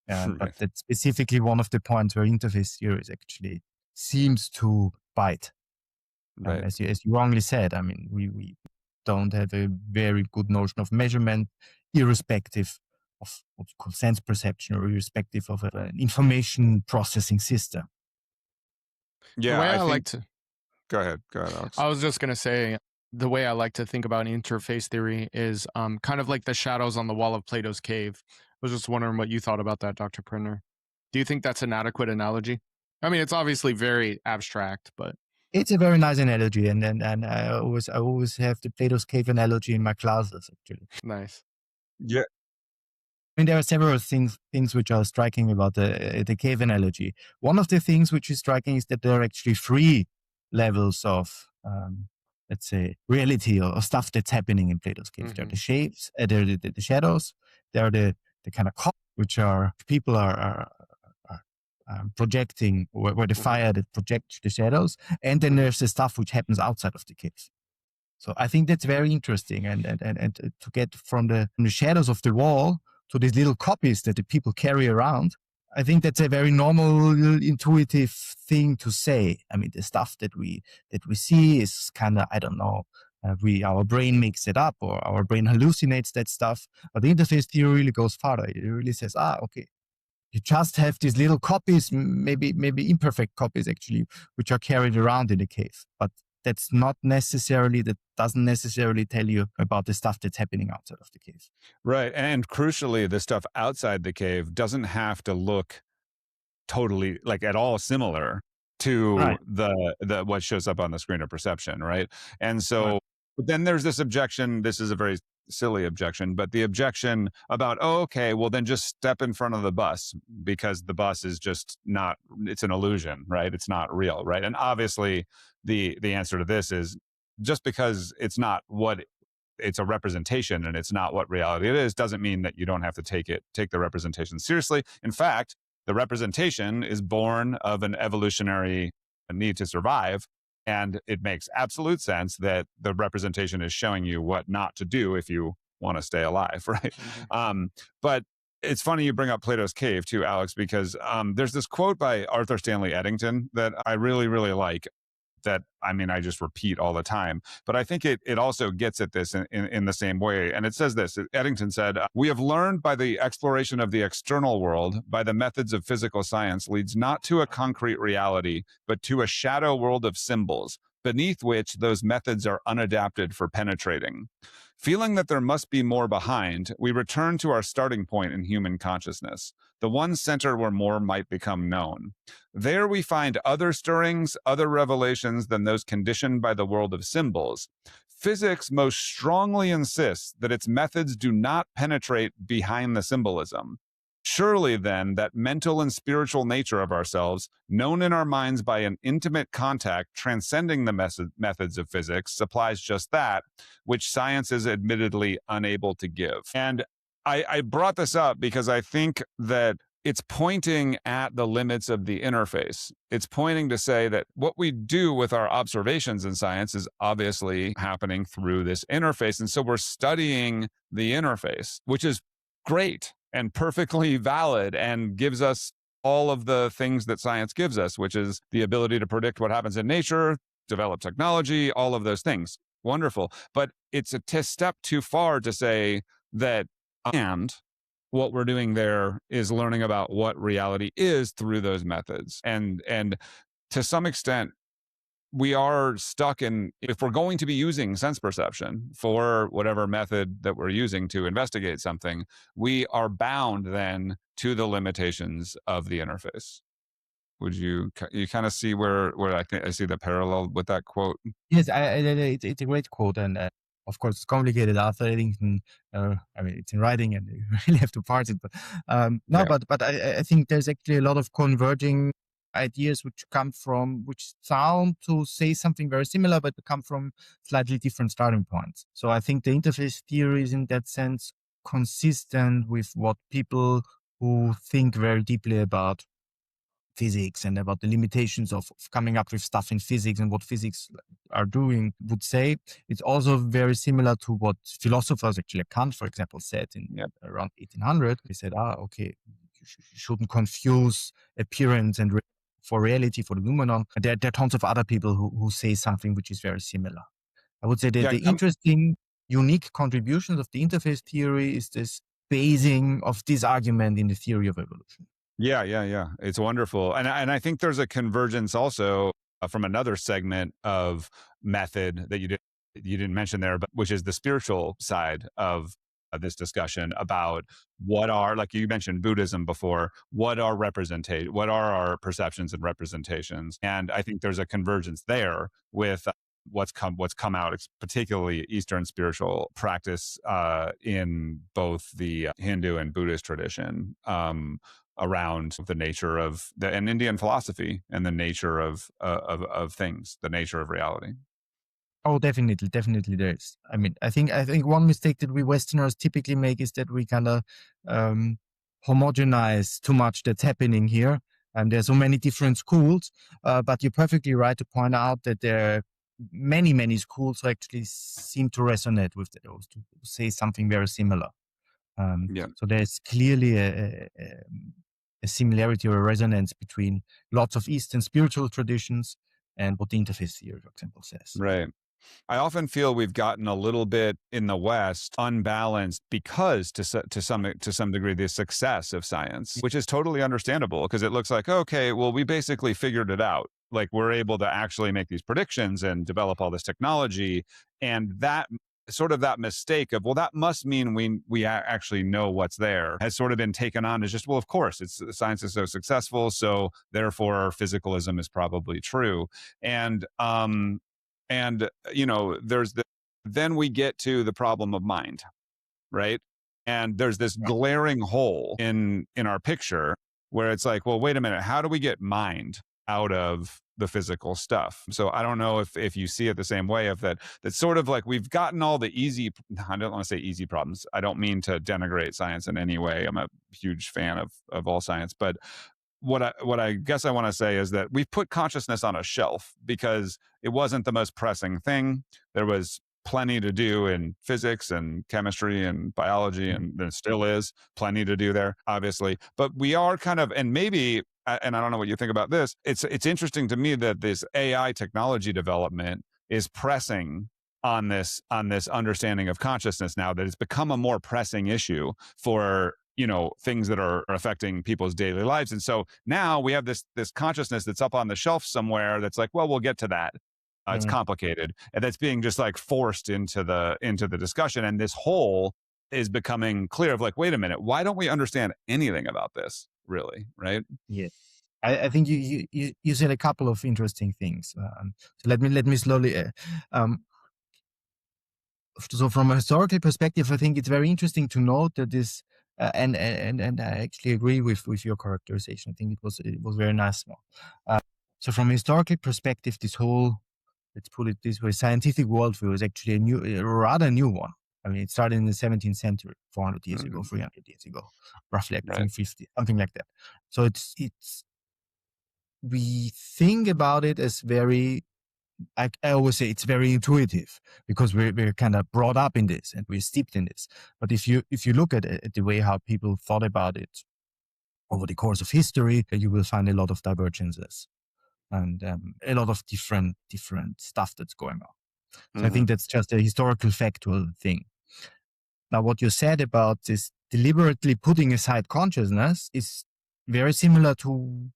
But that's specifically one of the points where interface theories actually seems to bite. Right. As you wrongly said, I mean, we don't have a very good notion of measurement, irrespective of what's called sense perception, or irrespective of an information processing system. Yeah, The way I think... like to... Go ahead, Alex. I was just going to say, the way I like to think about interface theory is kind of like the shadows on the wall of Plato's cave. I was just wondering what you thought about that, Dr. Prentner. Do you think that's an adequate analogy? I mean, it's obviously very abstract, but... It's a very nice analogy, and I always have the Plato's cave analogy in my classes, actually. Nice. Yeah. I mean, there are several things which are striking about the cave analogy. One of the things which is striking is that there are actually 3 levels of, let's say, reality or stuff that's happening in Plato's cave. Mm-hmm. There are the shapes, there are the shadows, there are the kind of which are people are projecting, where the fire that projects the shadows, and then there's the stuff which happens outside of the cave. So I think that's very interesting, and to get from the shadows of the wall to these little copies that the people carry around, I think that's a very normal, intuitive thing to say. I mean, the stuff that we see is kind of, I don't know, our brain makes it up, or our brain hallucinates that stuff. But the interface theory really goes farther. It really says, okay, you just have these little copies, maybe imperfect copies actually, which are carried around in the cave. But that doesn't necessarily tell you about the stuff that's happening outside of the cave. Right. And crucially, the stuff outside the cave doesn't have to look totally, like, at all similar to the what shows up on the screen of perception, right? And so but then there's this objection. This is a very silly objection, but the objection about, well, then just step in front of the bus, because the bus is just not, it's an illusion, right? It's not real, right? And obviously the answer to this is, just because it's not what it's a representation and it's not what reality it is, doesn't mean that you don't have to take the representation seriously. In fact, the representation is born of an evolutionary need to survive. And it makes absolute sense that the representation is showing you what not to do if you want to stay alive, right? Mm-hmm. But it's funny you bring up Plato's cave too, Alex, because there's this quote by Arthur Stanley Eddington that I really, really like, that, I mean, I just repeat all the time, but I think it also gets at this in the same way. And it says this: Eddington said, "We have learned by the exploration of the external world, by the methods of physical science, leads not to a concrete reality, but to a shadow world of symbols, beneath which those methods are unadapted for penetrating. Feeling that there must be more behind, we return to our starting point in human consciousness, the one center where more might become known. There we find other stirrings, other revelations than those conditioned by the world of symbols. Physics most strongly insists that its methods do not penetrate behind the symbolism. Surely, then, that mental and spiritual nature of ourselves, known in our minds by an intimate contact transcending the methods of physics, supplies just that, which science is admittedly unable to give." And I brought this up because I think that it's pointing at the limits of the interface. It's pointing to say that what we do with our observations in science is obviously happening through this interface. And so we're studying the interface, which is great and perfectly valid and gives us all of the things that science gives us, which is the ability to predict what happens in nature, develop technology, all of those things. Wonderful. But it's a step too far to say that, and what we're doing there is learning about what reality is through those methods. And to some extent, we are stuck in, if we're going to be using sense perception for whatever method that we're using to investigate something, we are bound then to the limitations of the interface. Would you kind of see where I think I see the parallel with that quote? Yes, it's a great quote, and of course, it's complicated after editing. I mean, it's in writing, and you really have to parse it. But no, Yeah. but I think there's actually a lot of converging ideas which sound to say something very similar, but come from slightly different starting points. So I think the interface theory is in that sense consistent with what people who think very deeply about physics and about the limitations of coming up with stuff in physics and what physics are doing would say. It's also very similar to what philosophers, actually Kant, for example, said in around 1800. He said, okay, you shouldn't confuse appearance and for reality, for the noumenon. There are tons of other people who say something which is very similar. I would say that the interesting, unique contributions of the interface theory is this basing of this argument in the theory of evolution. Yeah. It's wonderful. And I think there's a convergence also from another segment of method that you didn't mention there, but which is the spiritual side of this discussion about what are, like you mentioned Buddhism before, what are our perceptions and representations. And I think there's a convergence there with what's come out, particularly Eastern spiritual practice in both the Hindu and Buddhist tradition. Around the nature of and Indian philosophy and the nature of things, the nature of reality. Oh, definitely there is. I mean, I think one mistake that we Westerners typically make is that we kind of homogenize too much that's happening here, and there's so many different schools. But you're perfectly right to point out that there are many schools who actually seem to resonate with those, to say something very similar. So there's clearly a similarity or a resonance between lots of Eastern spiritual traditions and what the interface theory, for example, says. Right. I often feel we've gotten a little bit in the West unbalanced because to some degree the success of science, which is totally understandable because it looks like, okay, well, we basically figured it out. Like we're able to actually make these predictions and develop all this technology, and that sort of that mistake of, well, that must mean we actually know what's there has sort of been taken on as just, well, of course, science is so successful, so therefore physicalism is probably true. And then we get to the problem of mind, right? And there's this glaring hole in our picture where it's like, well, wait a minute, how do we get mind out of the physical stuff? So I don't know if you see it the same way, of that's sort of like we've gotten all the I don't want to say easy problems. I don't mean to denigrate science in any way. I'm a huge fan of all science, but what I guess I want to say is that we've put consciousness on a shelf because it wasn't the most pressing thing. There was plenty to do in physics and chemistry and biology, and there still is plenty to do there, obviously. But we are kind of, and maybe, and I don't know what you think about this, it's interesting to me that this AI technology development is pressing on this understanding of consciousness now, that it's become a more pressing issue for things that are affecting people's daily lives. And so now we have this consciousness that's up on the shelf somewhere that's like, well, we'll get to that. It's complicated, and that's being just like forced into the discussion. And this hole is becoming clear of like, wait a minute, why don't we understand anything about this really? Right? Yeah. I think you said a couple of interesting things. So let me slowly. So from a historical perspective, I think it's very interesting to note that this, and I actually agree with your characterization. I think it was very nice. So from a historical perspective, this whole, let's put it this way, scientific worldview is actually a rather new one. I mean, it started in the 17th century, 400 years ago, 300 years ago, roughly, like 350, something like that. So we think about it as very, I always say it's very intuitive because we're kind of brought up in this and we're steeped in this. But if you look at the way how people thought about it over the course of history, you will find a lot of divergences and a lot of different stuff that's going on. So I think that's just a historical factual thing. Now, what you said about this deliberately putting aside consciousness is very similar to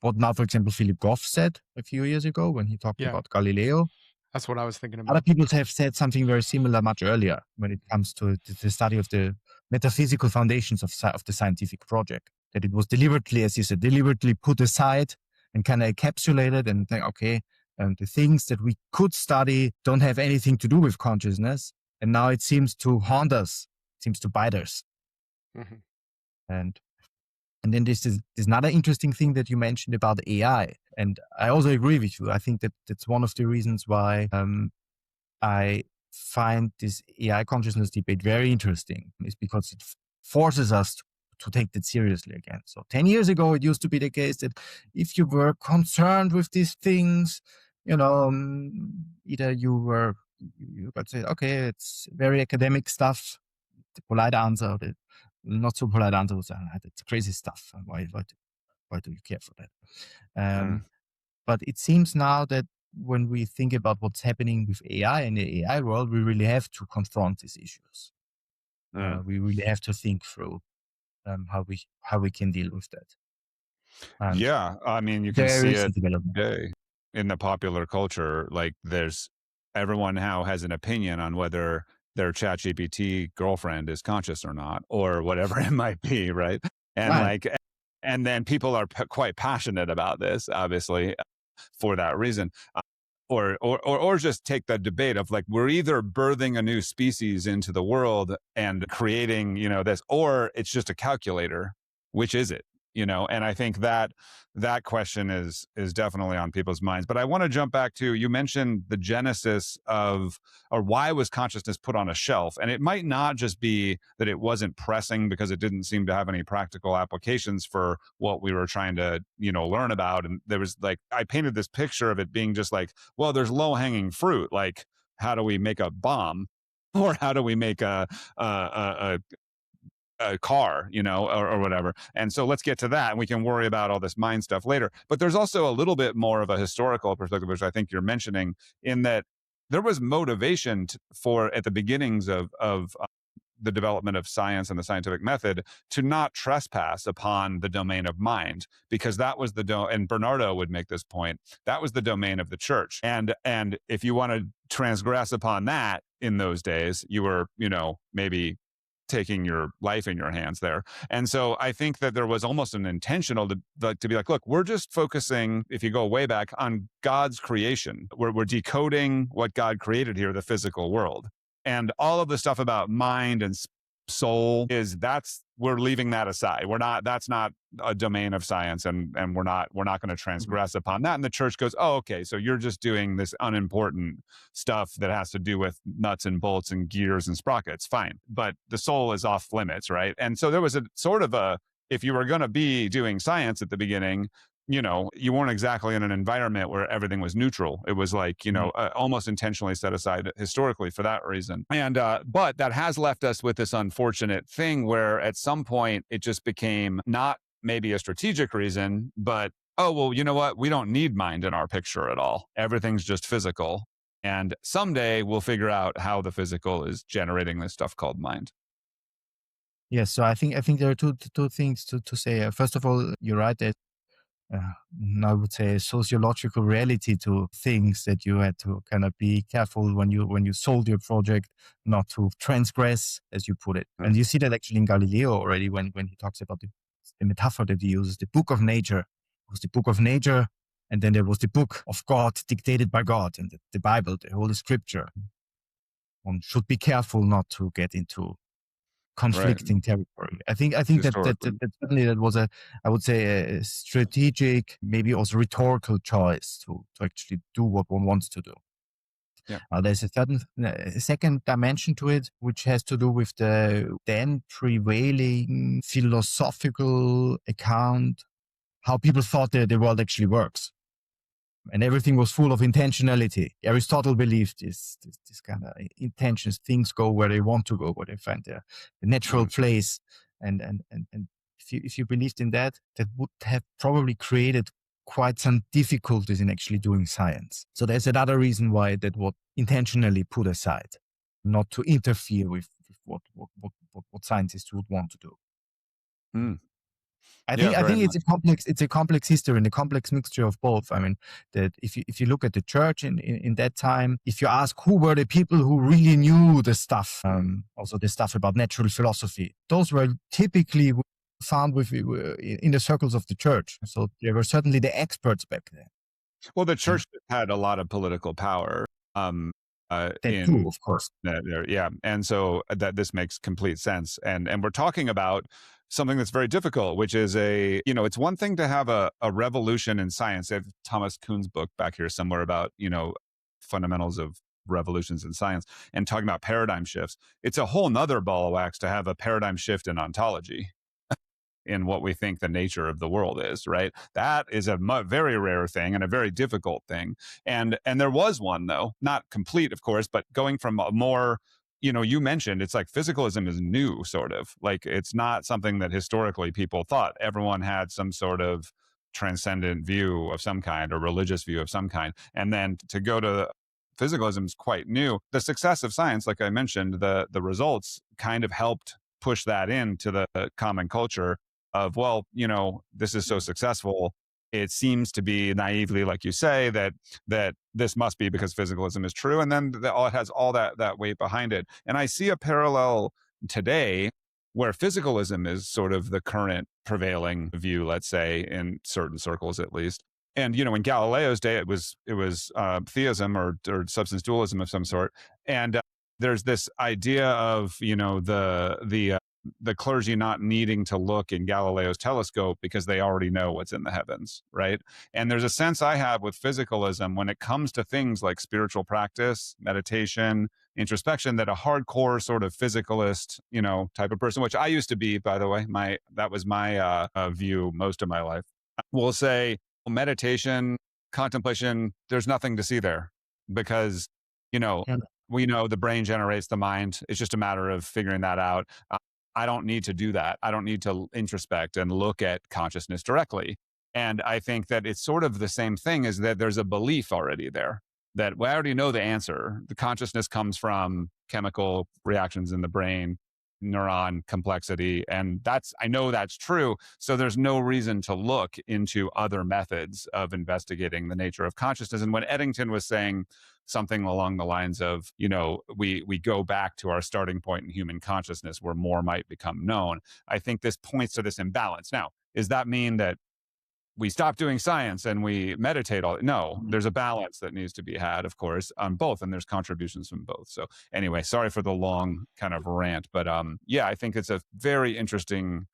what now, for example, Philip Goff said a few years ago when he talked Yeah. about Galileo. That's what I was thinking Other about. people have said something very similar much earlier when it comes to the study of the metaphysical foundations of the scientific project. That it was deliberately, as you said, deliberately put aside and kind of encapsulated and think, okay, the things that we could study don't have anything to do with consciousness. And now it seems to haunt us, seems to bite us. Mm-hmm. And then there's another interesting thing that you mentioned about AI. And I also agree with you. I think that that's one of the reasons why I find this AI consciousness debate very interesting, is because it forces us to take that seriously again. So 10 years ago, it used to be the case that if you were concerned with these things, either you got to say, okay, it's very academic stuff. The polite answer, or the not so polite answer was, it's crazy stuff. Why do you care for that? But it seems now that when we think about what's happening with AI in the AI world, we really have to confront these issues. We really have to think through how we can deal with that. And Yeah, I mean, you can there see is a it development. today in the popular culture. Like, everyone now has an opinion on whether their ChatGPT girlfriend is conscious or not, or whatever it might be, right? And Right. and then people are quite passionate about this, obviously, for that reason. Or just take the debate of, like, we're either birthing a new species into the world and creating, this, or it's just a calculator. Which is it? And I think that question is definitely on people's minds. But I want to jump back to, you mentioned the genesis of, or why was consciousness put on a shelf? And it might not just be that it wasn't pressing because it didn't seem to have any practical applications for what we were trying to, learn about. And there was, like, I painted this picture of it being just like, well, there's low hanging fruit. Like, how do we make a bomb? Or how do we make a car, or whatever. And so let's get to that, and we can worry about all this mind stuff later. But there's also a little bit more of a historical perspective, which I think you're mentioning, in that there was motivation for, at the beginnings of the development of science and the scientific method, to not trespass upon the domain of mind, because that was and Bernardo would make this point, that was the domain of the church. And if you want to transgress upon that in those days, you were, maybe taking your life in your hands there. And so I think that there was almost an intentional to be like, look, we're just focusing, if you go way back, on God's creation. We're decoding what God created here, the physical world. And all of the stuff about mind and soul we're leaving that aside. That's not a domain of science, and we're not going to transgress upon that. And the church goes, oh, okay, so you're just doing this unimportant stuff that has to do with nuts and bolts and gears and sprockets. Fine. But the soul is off limits, right? And so there was a sort of if you were going to be doing science at the beginning, you weren't exactly in an environment where everything was neutral. It was like, almost intentionally set aside historically for that reason. And, but that has left us with this unfortunate thing where at some point it just became not maybe a strategic reason, but, oh, well, you know what? We don't need mind in our picture at all. Everything's just physical. And someday we'll figure out how the physical is generating this stuff called mind. Yes. So I think there are two things to say. First of all, you're right that I would say sociological reality to things that you had to kind of be careful when you sold your project, not to transgress, as you put it. And you see that actually in Galileo already when he talks about the metaphor that he uses, the book of nature. It was the book of nature, and then there was the book of God dictated by God, and the Bible, the Holy Scripture. One should be careful not to get into conflicting territory. I think that certainly that was I would say a strategic, maybe also rhetorical choice to actually do what one wants to do. Yeah. There's a second dimension to it, which has to do with the then prevailing philosophical account, how people thought the world actually works. And everything was full of intentionality. Aristotle believed this kind of intentions. Things go where they want to go, where they find their natural place. And if you believed in that, that would have probably created quite some difficulties in actually doing science. So there's another reason why that was intentionally put aside, not to interfere with what scientists would want to do. I Yeah, very think much. it's a complex history and a complex mixture of both. I mean, that if you look at the church in that time, if you ask who were the people who really knew the stuff, also the stuff about natural philosophy, those were typically found in the circles of the church. So they were certainly the experts back then. Well, the church had a lot of political power. That too, In of course. yeah, and so that this makes complete sense. And we're talking about something that's very difficult, which is it's one thing to have a revolution in science. I have Thomas Kuhn's book back here somewhere about fundamentals of revolutions in science and talking about paradigm shifts. It's a whole nother ball of wax to have a paradigm shift in ontology, in what we think the nature of the world is, right? That is a very rare thing and a very difficult thing. And there was one, though, not complete, of course, but going from a more, you mentioned it's like physicalism is new, sort of. Like it's not something that historically people thought. Everyone had some sort of transcendent view of some kind or religious view of some kind. And then to go to physicalism is quite new. The success of science, like I mentioned, the results kind of helped push that into the common culture of, well, this is so successful. It seems to be naively, like you say, that this must be because physicalism is true. And then it has all that weight behind it. And I see a parallel today where physicalism is sort of the current prevailing view, let's say, in certain circles at least. And, in Galileo's day, it was theism or substance dualism of some sort. And there's this idea of, the clergy not needing to look in Galileo's telescope because they already know what's in the heavens, right? And there's a sense I have with physicalism when it comes to things like spiritual practice, meditation, introspection, that a hardcore sort of physicalist, type of person, which I used to be, by the way, that was my view most of my life, will say meditation, contemplation, there's nothing to see there because, we know the brain generates the mind. It's just a matter of figuring that out. I don't need to do that. I don't need to introspect and look at consciousness directly. And I think that it's sort of the same thing, is that there's a belief already there that I already know the answer. The consciousness comes from chemical reactions in the brain, neuron complexity. And I know that's true. So there's no reason to look into other methods of investigating the nature of consciousness. And when Eddington was saying something along the lines of, we go back to our starting point in human consciousness where more might become known, I think this points to this imbalance. Now, does that mean that we stop doing science and we meditate No, there's a balance that needs to be had, of course, on both, and there's contributions from both. So anyway, sorry for the long kind of rant, but yeah, I think it's a very interesting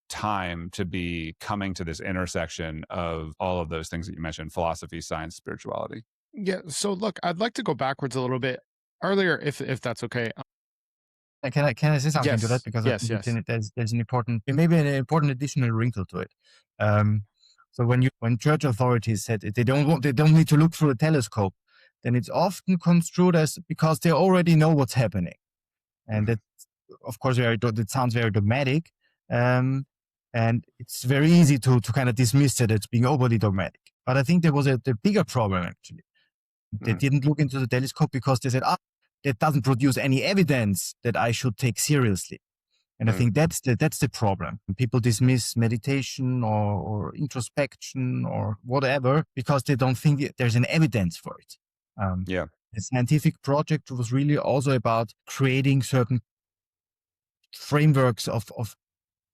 time to be coming to this intersection of all of those things that you mentioned: philosophy, science, spirituality. Yeah. So look, I'd like to go backwards a little bit earlier, if that's okay. Can I say something to that? Yes. Because Yes. I think Yes. there's an important, maybe an important additional wrinkle to it. So when church authorities said they don't need to look through a telescope, then it's often construed as because they already know what's happening, and that, of course, it sounds very dogmatic, and it's very easy to kind of dismiss it as being overly dogmatic. But I think there was the bigger problem actually. They didn't look into the telescope because they said, that doesn't produce any evidence that I should take seriously. And I think that's the problem. People dismiss meditation or introspection or whatever because they don't think there's an evidence for it. Yeah. The scientific project was really also about creating certain frameworks of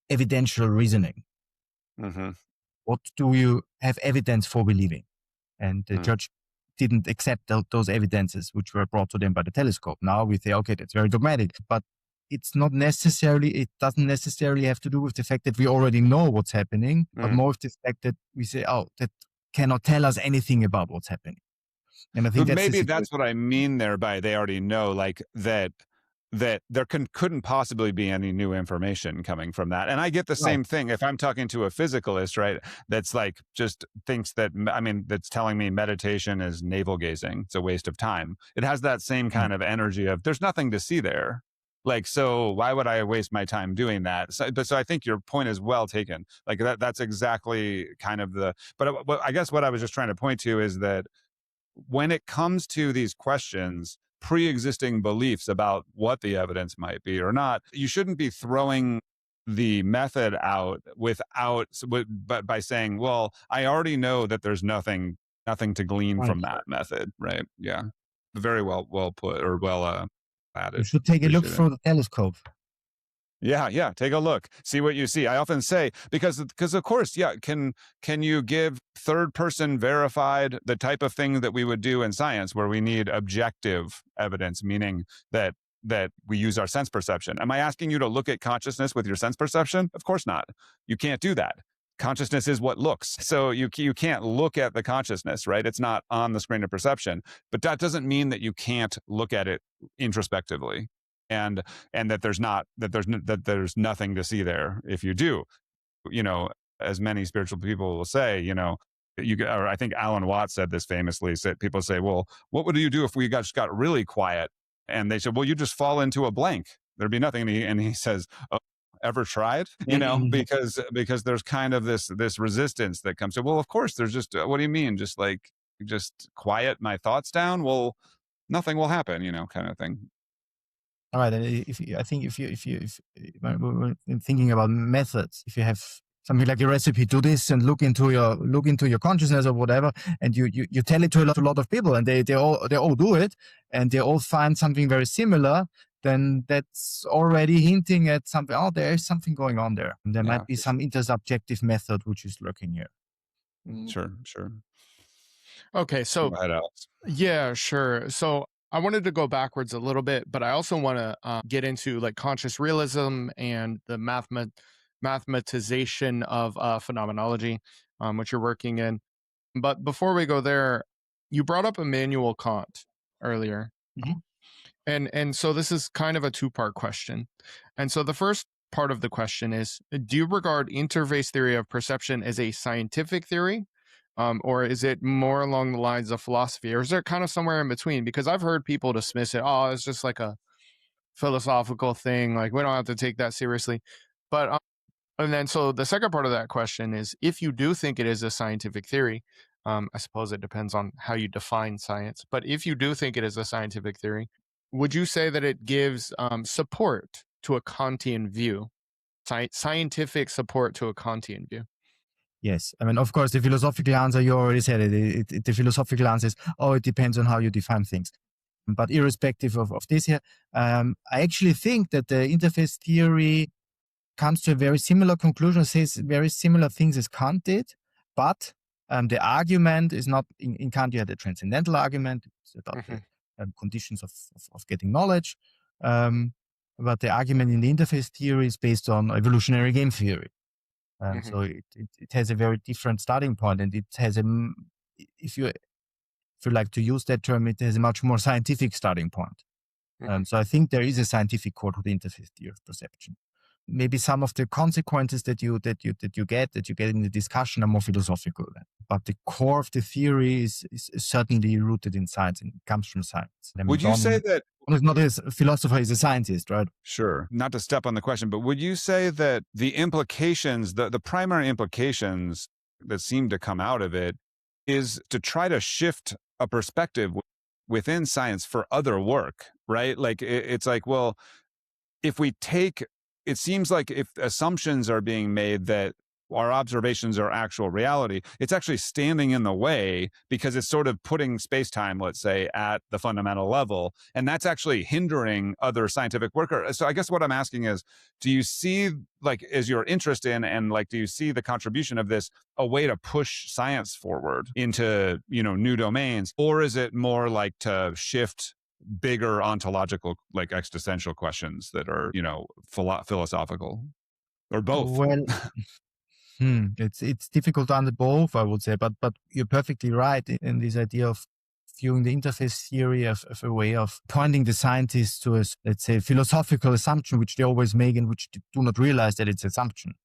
evidential reasoning. What do you have evidence for believing? And the church didn't accept those evidences which were brought to them by the telescope. Now we say, okay, that's very dogmatic, but it doesn't necessarily have to do with the fact that we already know what's happening, but more with the fact that we say, that cannot tell us anything about what's happening. And I think that's what I mean there by they already know, like that there couldn't possibly be any new information coming from that. And I get the same thing if I'm talking to a physicalist, right? That's like just thinks that, that's telling me meditation is navel gazing. It's a waste of time. It has that same kind of energy of there's nothing to see there. Like, so why would I waste my time doing that? So I think your point is well taken. Like that's exactly kind of but I guess what I was just trying to point to is that when it comes to these questions, pre-existing beliefs about what the evidence might be or not, you shouldn't be throwing the method out but by saying, well, I already know that there's nothing to glean from that method, right? Yeah, very well put, or well added. You should take a look through the telescope. Yeah, take a look, see what you see. I often say, because of course, yeah, can you give third person verified, the type of thing that we would do in science where we need objective evidence, meaning that we use our sense perception? Am I asking you to look at consciousness with your sense perception? Of course not. You can't do that. Consciousness is what looks. So you can't look at the consciousness, right? It's not on the screen of perception. But that doesn't mean that you can't look at it introspectively, and that there's nothing to see there if you do. As many spiritual people will say, or I think Alan Watts said this famously. People say, well, what would you do if we just got really quiet? And they said, well, you just fall into a blank. There'd be nothing. And he says, oh, ever tried? Because there's kind of this resistance that comes to, well, of course, there's just, what do you mean? Just quiet my thoughts down? Well, nothing will happen, kind of thing. All right. If when thinking about methods, if you have something like a recipe, do this and look into your consciousness or whatever, and you tell it to a lot of people, and they all do it, and they all find something very similar, then that's already hinting at something. Oh, there is something going on there. And there might be some intersubjective method which is lurking here. Sure. Okay, so go ahead, Alex. Yeah, sure. So I wanted to go backwards a little bit, but I also want to get into like conscious realism and the mathematization of phenomenology, which you're working in. But before we go there, you brought up Immanuel Kant earlier. Mhm. And so this is kind of a two-part question. And so the first part of the question is, do you regard interface theory of perception as a scientific theory? Or is it more along the lines of philosophy, or is there kind of somewhere in between? Because I've heard people dismiss it. Oh, it's just like a philosophical thing. Like, we don't have to take that seriously. But and then so the second part of that question is, if you do think it is a scientific theory, I suppose it depends on how you define science. But if you do think it is a scientific theory, would you say that it gives support to a Kantian view, scientific support to a Kantian view? Yes. I mean, of course, the philosophical answer, you already said it. The philosophical answer is, it depends on how you define things. But irrespective of this here, I actually think that the interface theory comes to a very similar conclusion, says very similar things as Kant did, but the argument is not, in Kant you had a transcendental argument, it's about the conditions of getting knowledge, but the argument in the interface theory is based on evolutionary game theory. So it has a very different starting point, and it has if you like to use that term, it has a much more scientific starting point. So I think there is a scientific core to the interface theory of perception. Maybe some of the consequences that you get in the discussion are more philosophical, but the core of the theory is certainly rooted in science and comes from science. Would you say that is not a philosopher, he's a scientist, right? Sure. Not to step on the question, but would you say that the implications, the primary implications that seem to come out of it is to try to shift a perspective within science for other work, right? Like it's like, well, it seems like if assumptions are being made that our observations are actual reality, it's actually standing in the way because it's sort of putting space-time, let's say, at the fundamental level. And that's actually hindering other scientific work. So I guess what I'm asking is, do you see, like, is your interest in, and like, do you see the contribution of this a way to push science forward into, new domains? Or is it more like to shift bigger ontological, like existential questions that are, philosophical, or both? Well, it's difficult to answer both, I would say, but you're perfectly right in this idea of viewing the interface theory of a way of pointing the scientists to a, let's say, philosophical assumption, which they always make and which do not realize that it's assumption.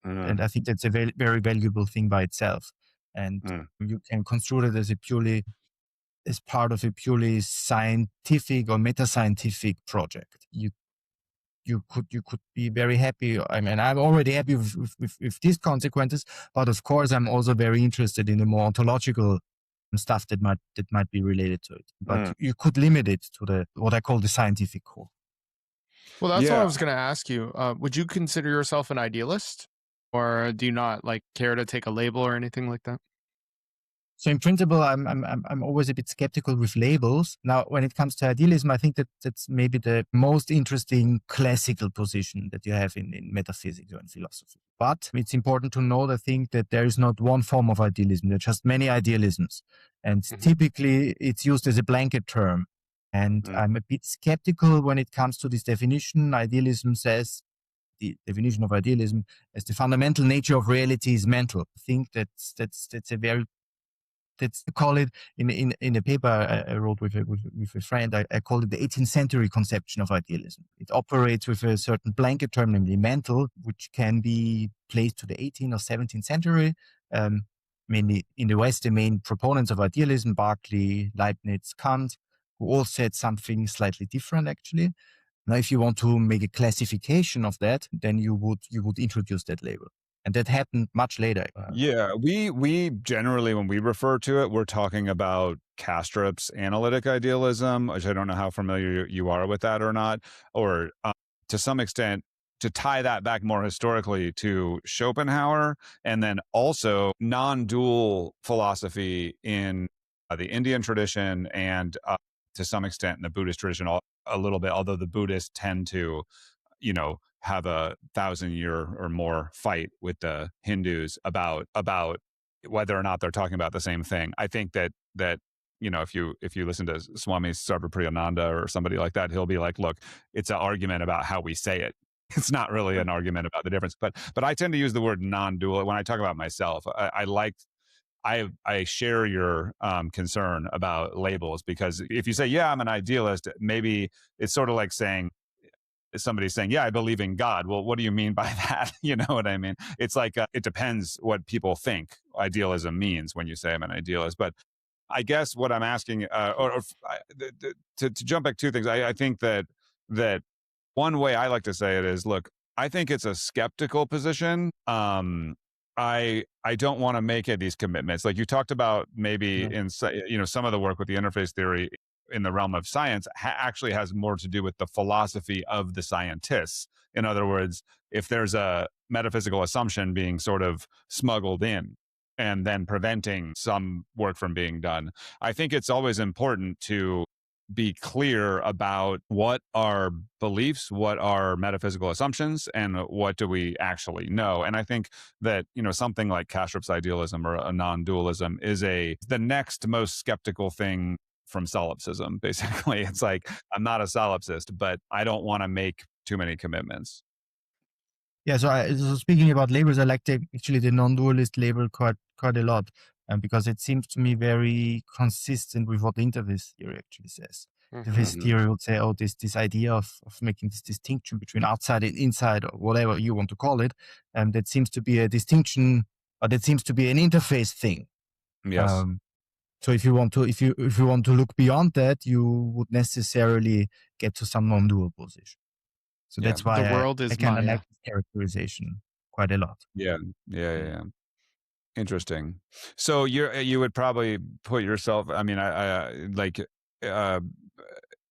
And I think that's a very, very valuable thing by itself. And you can construe it as part of a purely scientific or meta-scientific project. You could be very happy. I mean, I'm already happy with these consequences, but of course, I'm also very interested in the more ontological stuff that might be related to it. But you could limit it to what I call the scientific core. Well, that's what I Yeah. was going to ask you. Would you consider yourself an idealist, or do you not like care to take a label or anything like that? So in principle, I'm always a bit skeptical with labels. Now, when it comes to idealism, I think that that's maybe the most interesting classical position that you have in metaphysics or in philosophy. But it's important to note, I think, that there is not one form of idealism. There are just many idealisms. And Hmm. typically it's used as a blanket term. And Mm. I'm a bit skeptical when it comes to this definition. Idealism says, the definition of idealism as the fundamental nature of reality is mental. I think that's a very, that's to call it in a paper I wrote with a friend. I call it the 18th century conception of idealism. It operates with a certain blanket term, namely mental, which can be placed to the 18th or 17th century. Um, Mainly in the West, the main proponents of idealism, Berkeley, Leibniz, Kant, who all said something slightly different, actually. Now, if you want to make a classification of that, then you would introduce that label, and that happened much later. Yeah, we generally, when we refer to it, we're talking about Kastrup's analytic idealism, which I don't know how familiar you are with that or not, or to some extent to tie that back more historically to Schopenhauer, and then also non-dual philosophy in the Indian tradition, and to some extent in the Buddhist tradition, a little bit, although the Buddhists tend to have a 1,000-year or more fight with the Hindus about whether or not they're talking about the same thing. I think that if you listen to Swami Sarvapriyananda or somebody like that, he'll be like, look, it's an argument about how we say it. It's not really an argument about the difference. But I tend to use the word non-dual when I talk about myself. I share your concern about labels, because if you say, yeah, I'm an idealist, maybe it's sort of like saying, somebody saying, yeah, I believe in God. Well, what do you mean by that? You know what I mean? It's like, it depends what people think idealism means when you say I'm an idealist. But I guess what I'm asking, to jump back two things, I think that one way I like to say it is, look, I think it's a skeptical position. I don't want to make these commitments. Like you talked about, maybe Yeah. in some of the work with the interface theory in the realm of science actually has more to do with the philosophy of the scientists. In other words, if there's a metaphysical assumption being sort of smuggled in and then preventing some work from being done, I think it's always important to be clear about what are beliefs, what are metaphysical assumptions, and what do we actually know. And I think that something like Kastrup's idealism or a non-dualism is the next most skeptical thing from solipsism. Basically, it's like, I'm not a solipsist, but I don't want to make too many commitments. Yeah, so speaking about labels, I like actually the non-dualist label quite a lot, because it seems to me very consistent with what the interface theory actually says. Hmm. Interface theory would say, oh, this idea of making this distinction between outside and inside, or whatever you want to call it, that seems to be a distinction, or that seems to be an interface thing. Yes. Um, so if you want to look beyond that, you would necessarily get to some non-dual position. So Yeah. that's The why world I is kind of Maya. like this characterization quite a lot. Yeah. Yeah. Yeah. Yeah. Interesting. So you would probably put yourself. I mean, I like. Uh,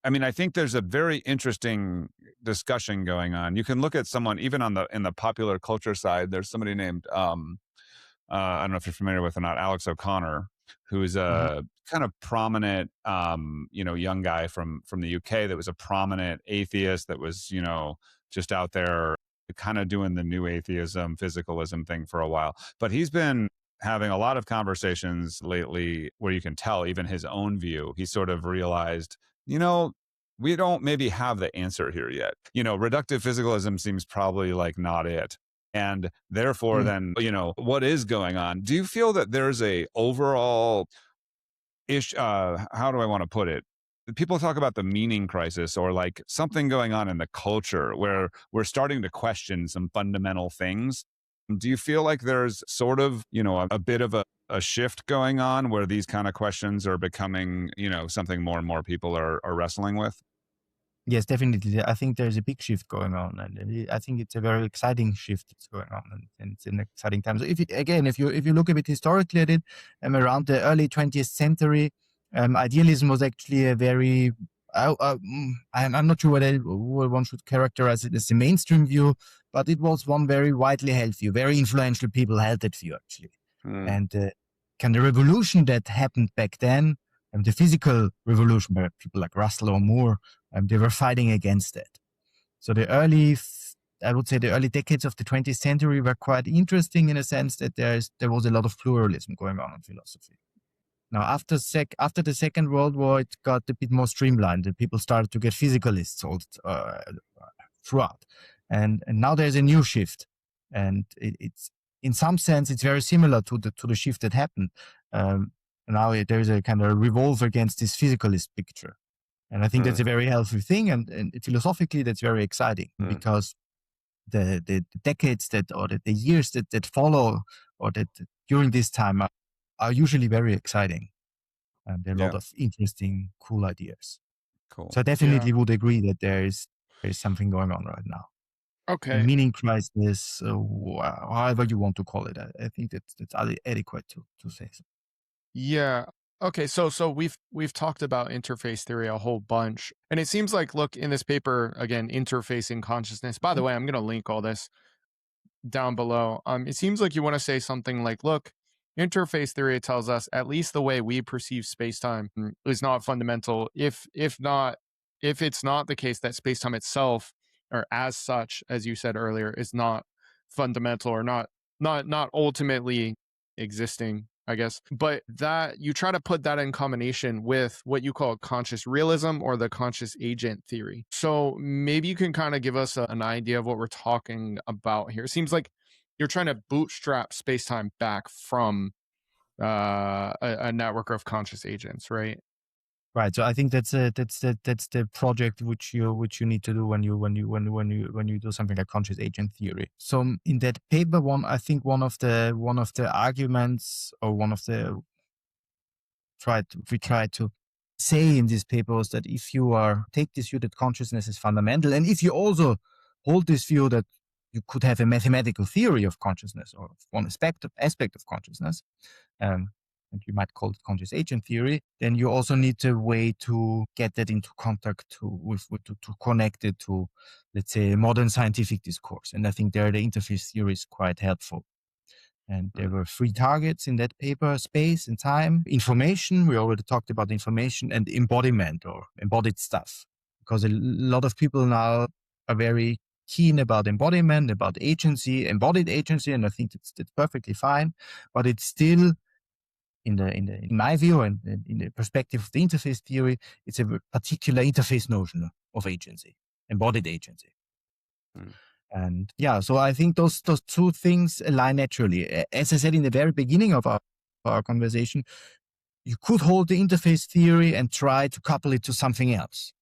I mean, I think there's a very interesting discussion going on. You can look at someone even in the popular culture side. There's somebody named I don't know if you're familiar with or not, Alex O'Connor, who's Mhm. a kind of prominent, young guy from the UK that was a prominent atheist that was, just out there kind of doing the new atheism, physicalism thing for a while. But he's been having a lot of conversations lately where you can tell even his own view. He sort of realized, we don't maybe have the answer here yet. Reductive physicalism seems probably like not it. And therefore, Mm. then, what is going on? Do you feel that there's a overall how do I want to put it? People talk about the meaning crisis, or like something going on in the culture where we're starting to question some fundamental things. Do you feel like there's sort of, a bit of a shift going on where these kind of questions are becoming, something more and more people are wrestling with? Yes, definitely. I think there's a big shift going on, and I think it's a very exciting shift that's going on, and it's an exciting time. So if you look a bit historically at it, around the early 20th century, idealism was actually a very I'm not sure whether one should characterize it as the mainstream view, but it was one very widely held view. Very influential people held that view, actually. And kind of revolution that happened back then, and the physical revolution, where people like Russell or Moore, they were fighting against that. So I would say the early decades of the 20th century were quite interesting in a sense that there was a lot of pluralism going on in philosophy. Now, after the Second World War, it got a bit more streamlined, and people started to get physicalists throughout. And now there's a new shift, and it's in some sense it's very similar to the shift that happened. Now there's a kind of revolve against this physicalist picture, and I think that's a very healthy thing, and philosophically that's very exciting because the decades or the years that follow or that during this time are usually very exciting. And there are a lot of interesting, cool ideas. Cool. So I definitely would agree that there is something going on right now. Okay. A meaning crisis, however you want to call it. I think that's adequate to say so. Yeah. Okay. So we've talked about interface theory a whole bunch, and it seems like, look, in this paper again, interfacing consciousness. By the way, I'm going to link all this down below. It seems like you want to say something like, look, interface theory tells us at least the way we perceive space-time is not fundamental. If it's not the case that space-time itself, or as such, as you said earlier, is not fundamental or not ultimately existing, I guess. But that you try to put that in combination with what you call conscious realism or the conscious agent theory. So maybe you can kind of give us an idea of what we're talking about here. It seems like you're trying to bootstrap space-time back from a network of conscious agents, right? Right. So I think that's the project which you need to do when you do something like conscious agent theory. So in that paper, I think one of the arguments, or we try to say in this paper was that if you take this view that consciousness is fundamental, and if you also hold this view that you could have a mathematical theory of consciousness or one aspect of consciousness, and you might call it conscious agent theory, then you also need a way to get that into contact to connect it to, let's say, modern scientific discourse. And I think there the interface theory is quite helpful. And there were 3 targets in that paper: space and time, information. We already talked about information, and embodiment or embodied stuff. Because a lot of people now are very keen about embodiment, about agency, embodied agency, and I think that's perfectly fine. But it's still, in my view and in the perspective of the interface theory, it's a particular interface notion of agency, embodied agency. And so I think those 2 things align naturally. As I said in the very beginning of our conversation, you could hold the interface theory and try to couple it to something else,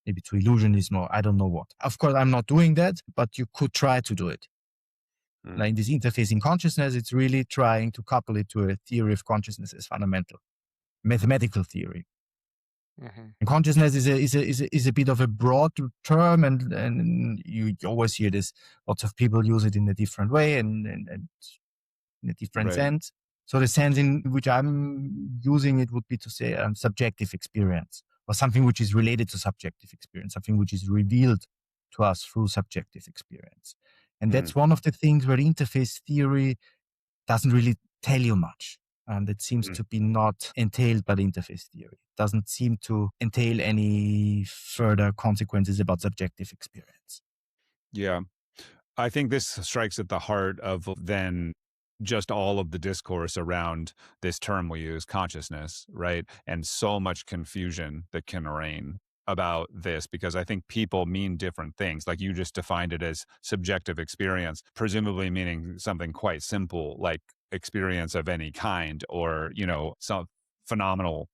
maybe to illusionism or I don't know what. Of course, I'm not doing that, but you could try to do it. Like in this interface in consciousness, it's really trying to couple it to a theory of consciousness as fundamental, mathematical theory. And consciousness is a bit of a broad term, and you always hear this. Lots of people use it in a different way and in a different sense. So the sense in which I'm using it would be to say subjective experience, or something which is related to subjective experience, something which is revealed to us through subjective experience. And that's one of the things where interface theory doesn't really tell you much. And it seems to be not entailed by the interface theory. It doesn't seem to entail any further consequences about subjective experience. Yeah. I think this strikes at the heart of then just all of the discourse around this term we use, consciousness, right? And so much confusion that can reign about this, because I think people mean different things. Like you just defined it as subjective experience, presumably meaning something quite simple, like experience of any kind, or, some phenomenal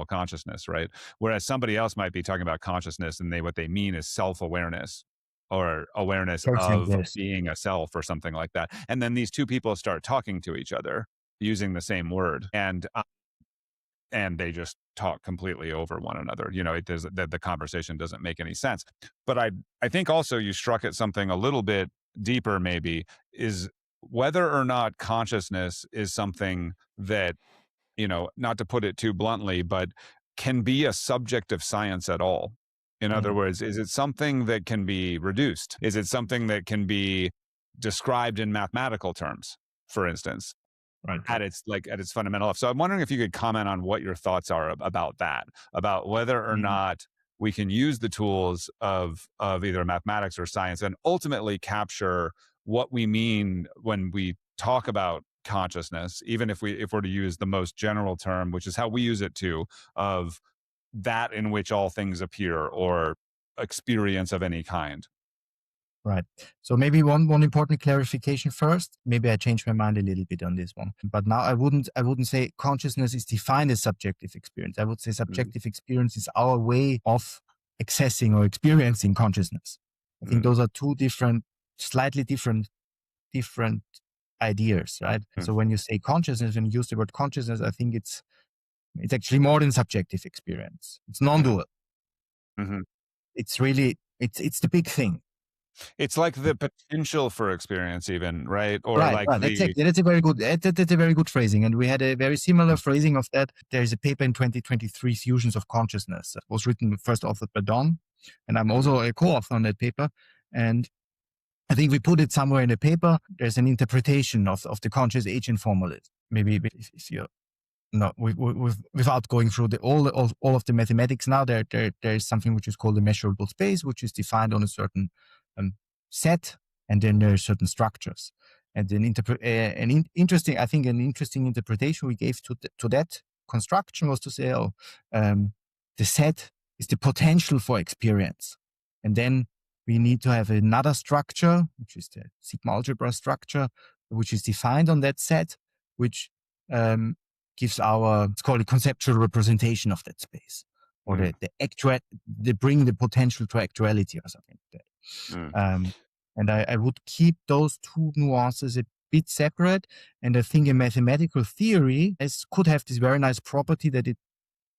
consciousness, right? Whereas somebody else might be talking about consciousness and what they mean is self-awareness, or awareness of being a self, or something like that. And then these 2 people start talking to each other using the same word, and they just talk completely over one another. The conversation doesn't make any sense. But I think also you struck at something a little bit deeper, maybe, is whether or not consciousness is something that, not to put it too bluntly, but can be a subject of science at all? In other words, is it something that can be reduced? Is it something that can be described in mathematical terms, for instance, Right. at its fundamental level? So I'm wondering if you could comment on what your thoughts are about that, about whether or not we can use the tools of either mathematics or science and ultimately capture what we mean when we talk about consciousness, even if we're to use the most general term, which is how we use it too, of that in which all things appear or experience of any kind. Right. So maybe one important clarification first. Maybe I changed my mind a little bit on this one. But now I wouldn't say consciousness is defined as subjective experience. I would say subjective experience is our way of accessing or experiencing consciousness. I think those are two slightly different ideas, right? So when you say consciousness, when you use the word consciousness, I think it's actually more than subjective experience. It's non-dual. It's really it's the big thing. It's like the potential for experience, even, right? Or right. like Exactly. That's a very good phrasing, and we had a very similar phrasing of that. There is a paper in 2023, Fusions of Consciousness, that was written first authored by Don, and I'm also a co-author on that paper. And I think we put it somewhere in the paper. There's an interpretation of the conscious agent formula. Maybe if you no, without going through all of the mathematics now, there is something which is called the measurable space, which is defined on a certain set, and then there are certain structures. And an interesting interpretation we gave to that construction was to say, the set is the potential for experience, and then we need to have another structure, which is the sigma algebra structure, which is defined on that set, which gives it's called a conceptual representation of that space, or they bring the potential to actuality or something like that. And I would keep those two nuances a bit separate. And I think a mathematical theory could have this very nice property that it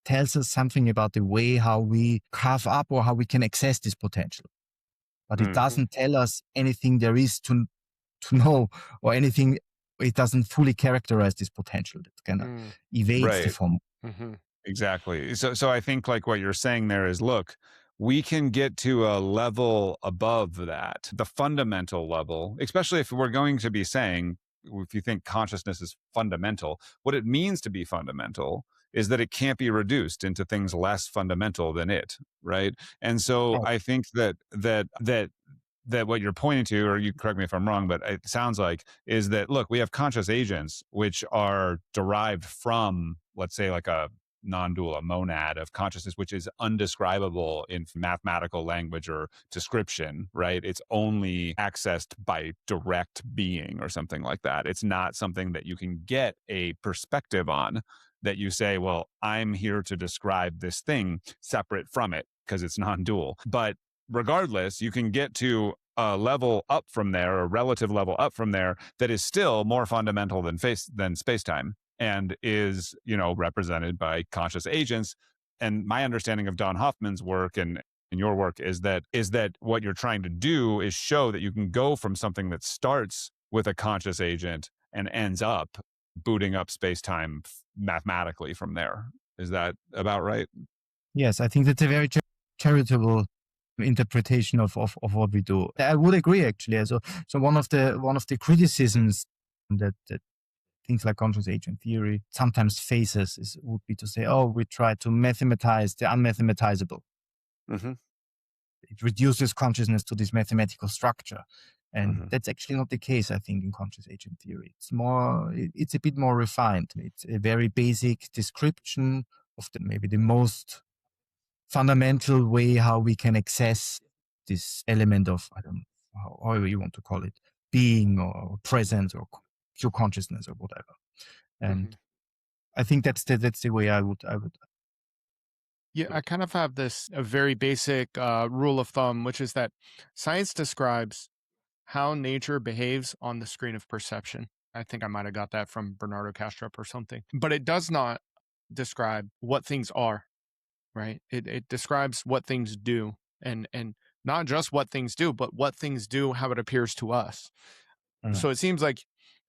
tells us something about the way how we carve up or how we can access this potential. But it doesn't tell us anything there is to know, or anything. It doesn't fully characterize this potential. It kind of evades the form. Exactly. So I think like what you're saying there is, look, we can get to a level above that, the fundamental level, especially if we're going to be saying, if you think consciousness is fundamental, what it means to be fundamental is that it can't be reduced into things less fundamental than it, right? And so I think that what you're pointing to, or you correct me if I'm wrong, but it sounds like, is that, look, we have conscious agents which are derived from, let's say, like a non-dual, a monad of consciousness, which is undescribable in mathematical language or description, right? It's only accessed by direct being or something like that. It's not something that you can get a perspective on, that you say, well, I'm here to describe this thing separate from it because it's non-dual. But regardless, you can get to a level up from there, a relative level up from there, that is still more fundamental than space-time, and is, represented by conscious agents. And my understanding of Don Hoffman's work and your work is that what you're trying to do is show that you can go from something that starts with a conscious agent and ends up booting up space-time mathematically from there. Is that about right? Yes, I think that's a very charitable interpretation of what we do. I would agree, actually. So one of the criticisms that things like conscious agent theory sometimes faces would be to say, we try to mathematize the unmathematizable. It reduces consciousness to this mathematical structure. And that's actually not the case, I think, in conscious agent theory. It's a bit more refined. It's a very basic description of maybe the most fundamental way how we can access this element of, I don't know, however you want to call it, being or presence or pure consciousness or whatever. And I think that's the way I would. Yeah, I kind of have a very basic rule of thumb, which is that science describes how nature behaves on the screen of perception. I think I might have got that from Bernardo Kastrup or something. But it does not describe what things are, right? It describes what things do, and not just what things do, but what things do, how it appears to us. So it seems like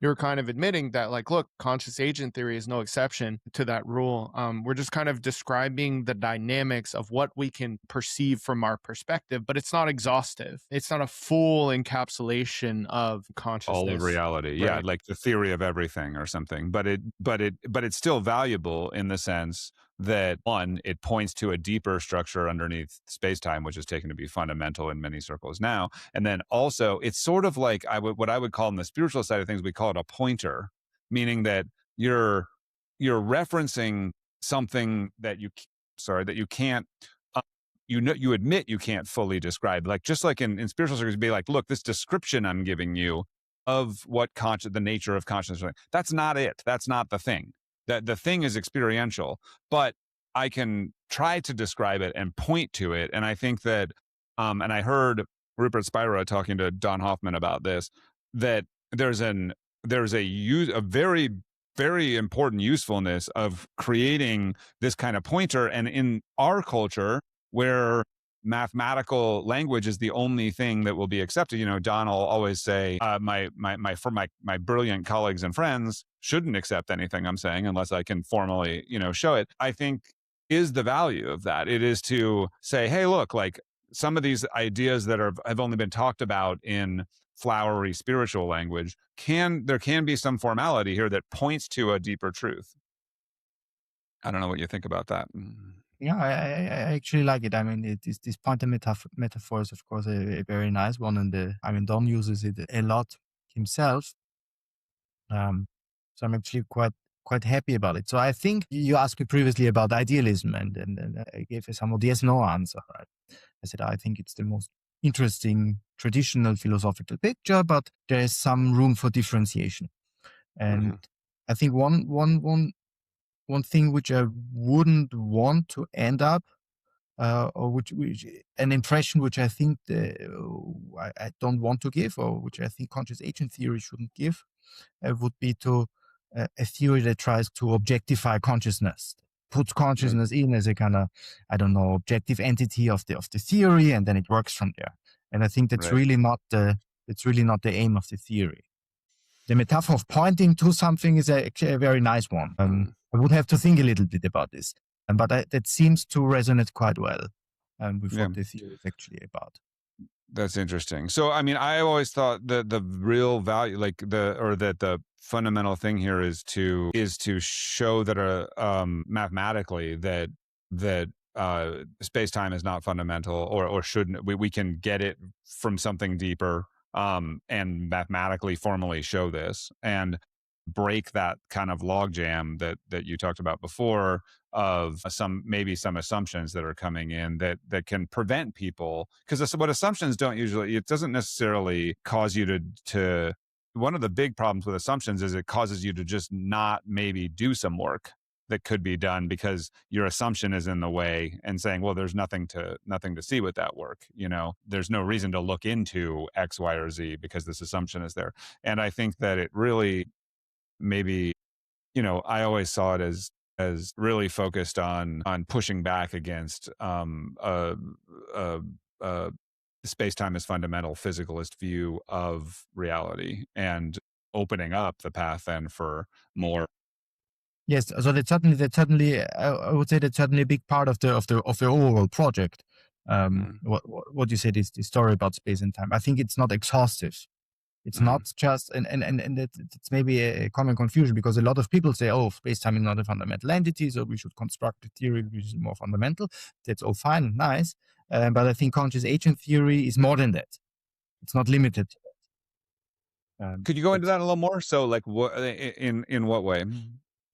you're kind of admitting that, like, look, conscious agent theory is no exception to that rule. We're just kind of describing the dynamics of what we can perceive from our perspective, but it's not exhaustive. It's not a full encapsulation of consciousness. All of reality. Yeah, Right. like the theory of everything or something. But it's still valuable in the sense that, one, it points to a deeper structure underneath space-time, which is taken to be fundamental in many circles now. And then also, it's sort of like what I would call, in the spiritual side of things, we call it a pointer, meaning that you're referencing something that you can't, you admit you can't fully describe. Like, just like in spiritual circles, be like, look, this description I'm giving you of what the nature of consciousness, that's not it. That's not the thing. That the thing is experiential, but I can try to describe it and point to it. And I think that, and I heard Rupert Spira talking to Don Hoffman about this, that there's a very, very important usefulness of creating this kind of pointer. And in our culture, where mathematical language is the only thing that will be accepted, Don will always say, my brilliant colleagues and friends shouldn't accept anything I'm saying unless I can formally, show it. I think is the value of that. It is to say, hey, look, like, some of these ideas that have only been talked about in flowery spiritual language, there can be some formality here that points to a deeper truth. I don't know what you think about that. Yeah, I actually like it. I mean, this pointer metaphor is, of course, a very nice one, and Don uses it a lot himself. So I'm actually quite happy about it. So I think you asked me previously about idealism, and I gave a somewhat yes/no answer. Right? I said I think it's the most interesting traditional philosophical picture, but there is some room for differentiation. And I think one thing which I wouldn't want to end up, or which an impression which I think I don't want to give, or which I think conscious agent theory shouldn't give, would be to a theory that tries to objectify consciousness, puts consciousness in as a kind of, I don't know, objective entity of the theory, and then it works from there. And I think that's really not the aim of the theory. The metaphor of pointing to something is actually a very nice one. I would have to think a little bit about this, but that seems to resonate quite well with what the theory is actually about. That's interesting. So, I mean, I always thought that the real value, that the fundamental thing here is to show that mathematically that space-time is not fundamental, or shouldn't. We can get it from something deeper, and mathematically formally show this and break that kind of logjam that you talked about before, of some assumptions that are coming in that can prevent people, because what assumptions don't usually, it doesn't necessarily cause you to one of the big problems with assumptions is it causes you to just not maybe do some work that could be done because your assumption is in the way, and saying, well, there's nothing to see with that work. There's no reason to look into X, Y, or Z because this assumption is there. And I think that it really, maybe, I always saw it as really focused on pushing back against space-time as fundamental physicalist view of reality, and opening up the path then for more. Yes, so that's certainly I would say that's certainly a big part of the overall project. What you said is the story about space and time. I think it's not exhaustive. It's not just, and it's maybe a common confusion, because a lot of people say, oh, space-time is not a fundamental entity, so we should construct a theory which is more fundamental. That's all fine and nice. But I think conscious agent theory is more than that. It's not limited to that. Could you go into that a little more? So, like, what in what way?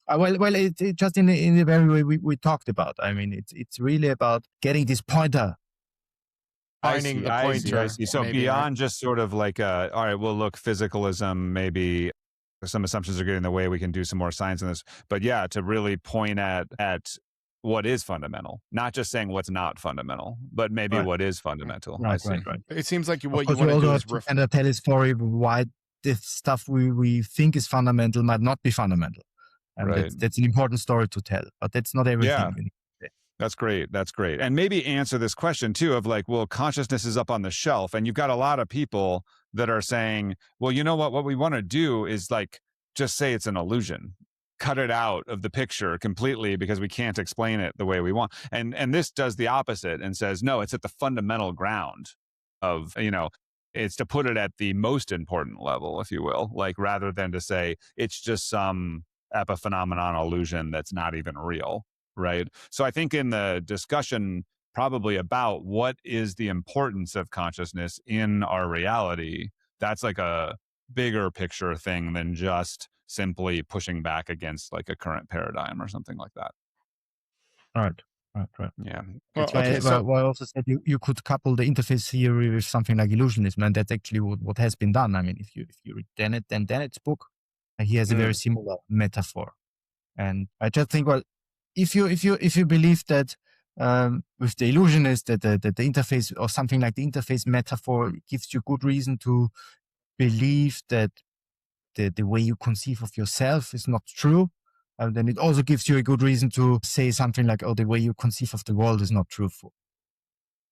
Well, it just in the very way we talked about. I mean, it's really about getting this pointer. Finding the pointer. I see. So maybe, beyond just sort of like, all right, well, look, physicalism, maybe some assumptions are getting in the way. We can do some more science in this. But yeah, to really point at what is fundamental, not just saying what's not fundamental, but maybe what is fundamental. Right, I see. Right. It seems like what you want to do is and tell a story why the stuff we think is fundamental might not be fundamental. And that's an important story to tell, but that's not everything. Yeah. That's great. And maybe answer this question too of like, well, consciousness is up on the shelf, and you've got a lot of people that are saying, well, you know what we want to do is like just say it's an illusion, cut it out of the picture completely because we can't explain it the way we want. And this does the opposite and says, no, it's at the fundamental ground of, it's to put it at the most important level, if you will, like rather than to say it's just some epiphenomenon illusion that's not even real, right? So I think in the discussion probably about what is the importance of consciousness in our reality, that's like a bigger picture thing than just simply pushing back against like a current paradigm or something like that. Right. Yeah. Well, It's okay, so I also said you could couple the interface theory with something like illusionism, and that's actually what has been done. I mean, if you read Dennett's book, he has a very similar metaphor. And I just think, well, if you believe that with the illusionist that the interface or something like the interface metaphor gives you good reason to believe that the way you conceive of yourself is not true, then it also gives you a good reason to say something like, oh, the way you conceive of the world is not truthful.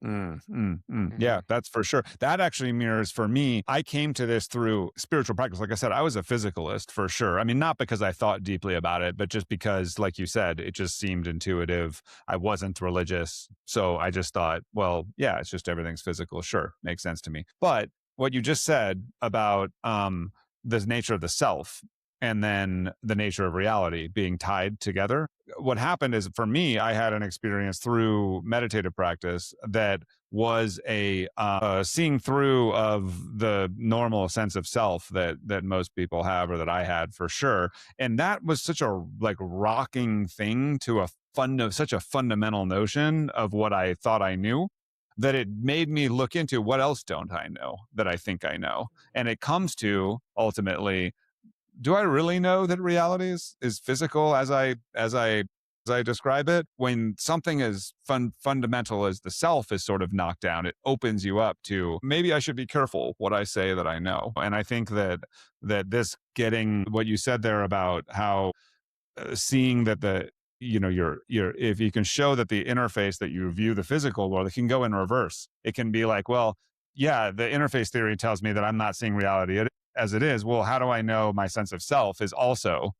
Yeah, that's for sure. That actually mirrors for me. I came to this through spiritual practice. Like I said, I was a physicalist for sure. I mean, not because I thought deeply about it, but just because, like you said, it just seemed intuitive. I wasn't religious. So I just thought, well, yeah, it's just everything's physical. Sure, makes sense to me. But what you just said about the nature of the self and then the nature of reality being tied together. What happened is for me, I had an experience through meditative practice that was a seeing through of the normal sense of self that most people have, or that I had for sure. And that was such a like rocking thing to such a fundamental notion of what I thought I knew, that it made me look into what else don't I know that I think I know. And it comes to ultimately, do I really know that reality is physical as I describe it? When something as fundamental as the self is sort of knocked down, it opens you up to maybe I should be careful what I say that I know. And I think that this getting what you said there about how seeing that your if you can show that the interface that you view the physical world, it can go in reverse. It can be like, well, yeah, the interface theory tells me that I'm not seeing reality as it is. Well, how do I know my sense of self is also,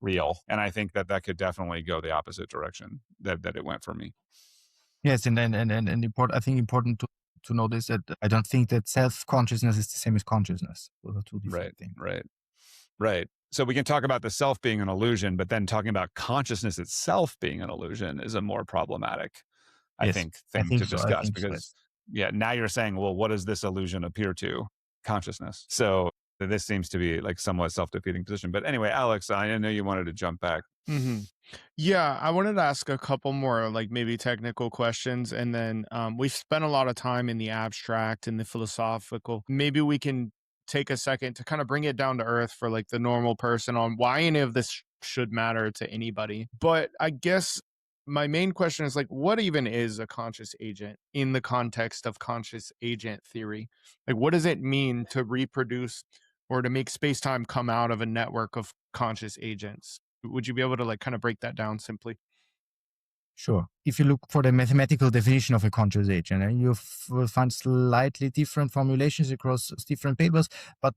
real? And I think that could definitely go the opposite direction that it went for me. Yes, and important. I think important to notice that I don't think that self-consciousness is the same as consciousness. Those are two different things. Right. So we can talk about the self being an illusion, but then talking about consciousness itself being an illusion is a more problematic, I think, thing to discuss. Because now you're saying, well, what does this illusion appear to? Consciousness. So this seems to be like somewhat self-defeating position. But anyway, Alex, I know you wanted to jump back. Yeah, I wanted to ask a couple more, like maybe technical questions, and then we've spent a lot of time in the abstract and the philosophical. Maybe we can take a second to kind of bring it down to earth for like the normal person on why any of this should matter to anybody. But I guess my main question is like, what even is a conscious agent in the context of conscious agent theory? Like, what does it mean to reproduce or to make space-time come out of a network of conscious agents? Would you be able to like kind of break that down simply? Sure. If you look for the mathematical definition of a conscious agent, and you will find slightly different formulations across different papers, but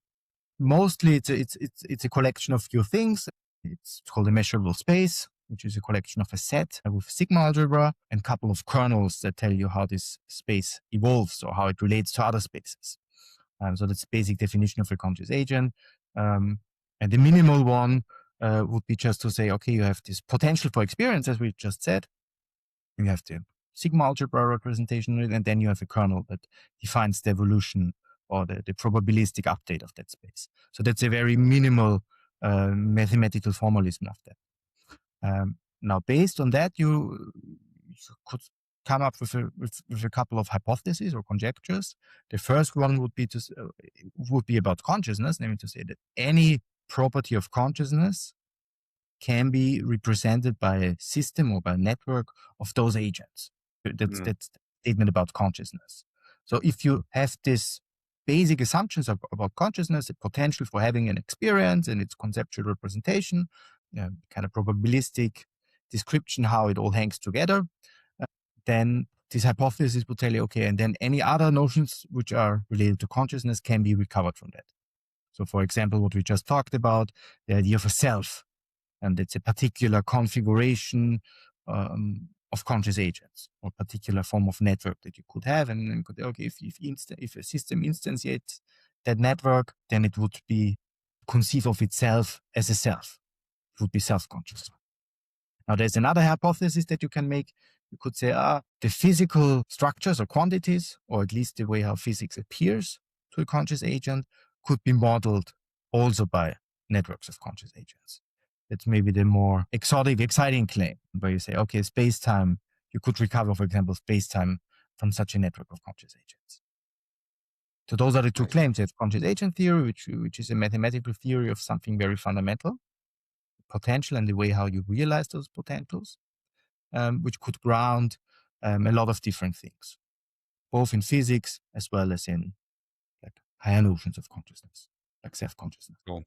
mostly it's a collection of few things. It's called a measurable space, which is a collection of a set with sigma algebra and a couple of kernels that tell you how this space evolves or how it relates to other spaces. So that's the basic definition of a conscious agent. And the minimal one would be just to say, okay, you have this potential for experience, as we just said. You have the sigma algebra representation, and then you have a kernel that defines the evolution or the probabilistic update of that space. So that's a very minimal mathematical formalism of that. Now, based on that, you could come up with a couple of hypotheses or conjectures. The first one would be about consciousness, namely to say that any property of consciousness can be represented by a system or by a network of those agents. That's the statement about consciousness. So if you have this basic assumptions about consciousness, the potential for having an experience and its conceptual representation, kind of probabilistic description, how it all hangs together, then this hypothesis would tell you, okay, and then any other notions which are related to consciousness can be recovered from that. So, for example, what we just talked about, the idea of a self, and it's a particular configuration of conscious agents or particular form of network that you could have. And then could, okay, if a system instantiates that network, then it would be conceive of itself as a self. It would be self-conscious. Now, there's another hypothesis that you can make. You could say, the physical structures or quantities, or at least the way how physics appears to a conscious agent, could be modeled also by networks of conscious agents. That's maybe the more exotic, exciting claim, where you say, okay, space-time, you could recover, for example, space-time from such a network of conscious agents. So those are the two claims. You have conscious agent theory, which is a mathematical theory of something very fundamental, potential and the way how you realize those potentials, which could ground a lot of different things, both in physics as well as in like higher notions of consciousness, like self-consciousness. Cool.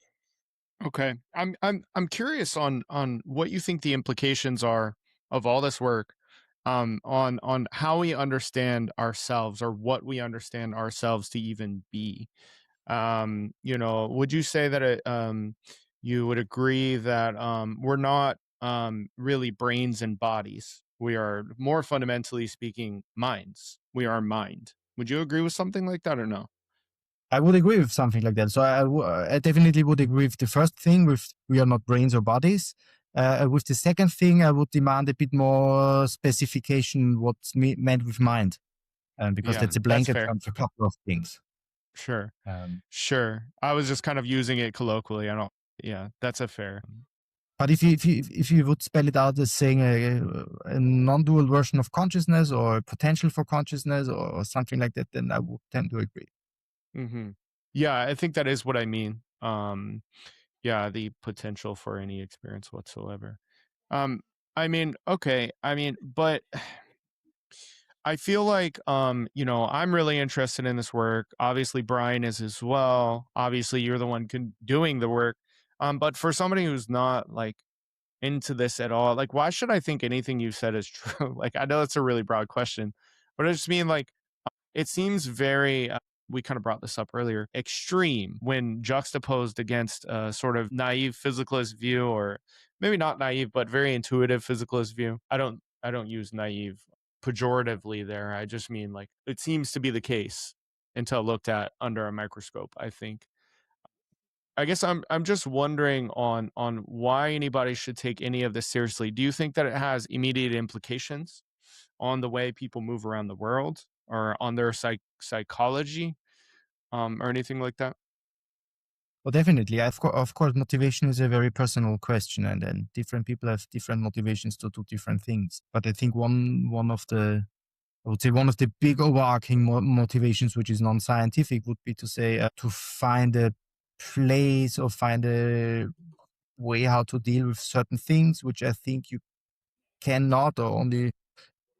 Okay. I'm curious on what you think the implications are of all this work on how we understand ourselves, or what we understand ourselves to even be. Would you say that you would agree that we're not really brains and bodies? We are, more fundamentally speaking, minds. We are mind. Would you agree with something like that or no? I would agree with something like that. So I definitely would agree with the first thing, with we are not brains or bodies. With the second thing, I would demand a bit more specification what's meant with mind, because Yeah, that's a that's blanket fair. term for a couple of things. Sure. Um, Sure. I was just kind of using it colloquially. I don't, yeah, that's a fair. but if you would spell it out as saying a non-dual version of consciousness or a potential for consciousness or something like that, then I would tend to agree. Mm-hmm. Yeah, I think that is what I mean. Yeah, the potential for any experience whatsoever. Um, okay. But I feel like, I'm really interested in this work. Obviously, Brian is as well. Obviously, you're the one doing the work. But for somebody who's not like into this at all, like, why should I think anything you said is true? Like, I know that's a really broad question, but I just mean like, it seems very, we kind of brought this up earlier, extreme when juxtaposed against a sort of naive physicalist view, or maybe not naive, but very intuitive physicalist view. I don't use naive pejoratively there. I just mean like it seems to be the case until looked at under a microscope, I think. I guess I'm just wondering on why anybody should take any of this seriously. Do you think that it has immediate implications on the way people move around the world, or on their psychology, or anything like that? Well, definitely. Of course, motivation is a very personal question, and then different people have different motivations to do different things. But I think one of the I would say one of the big overarching motivations, which is non-scientific, would be to say to find a place or find a way how to deal with certain things, which I think you cannot, or only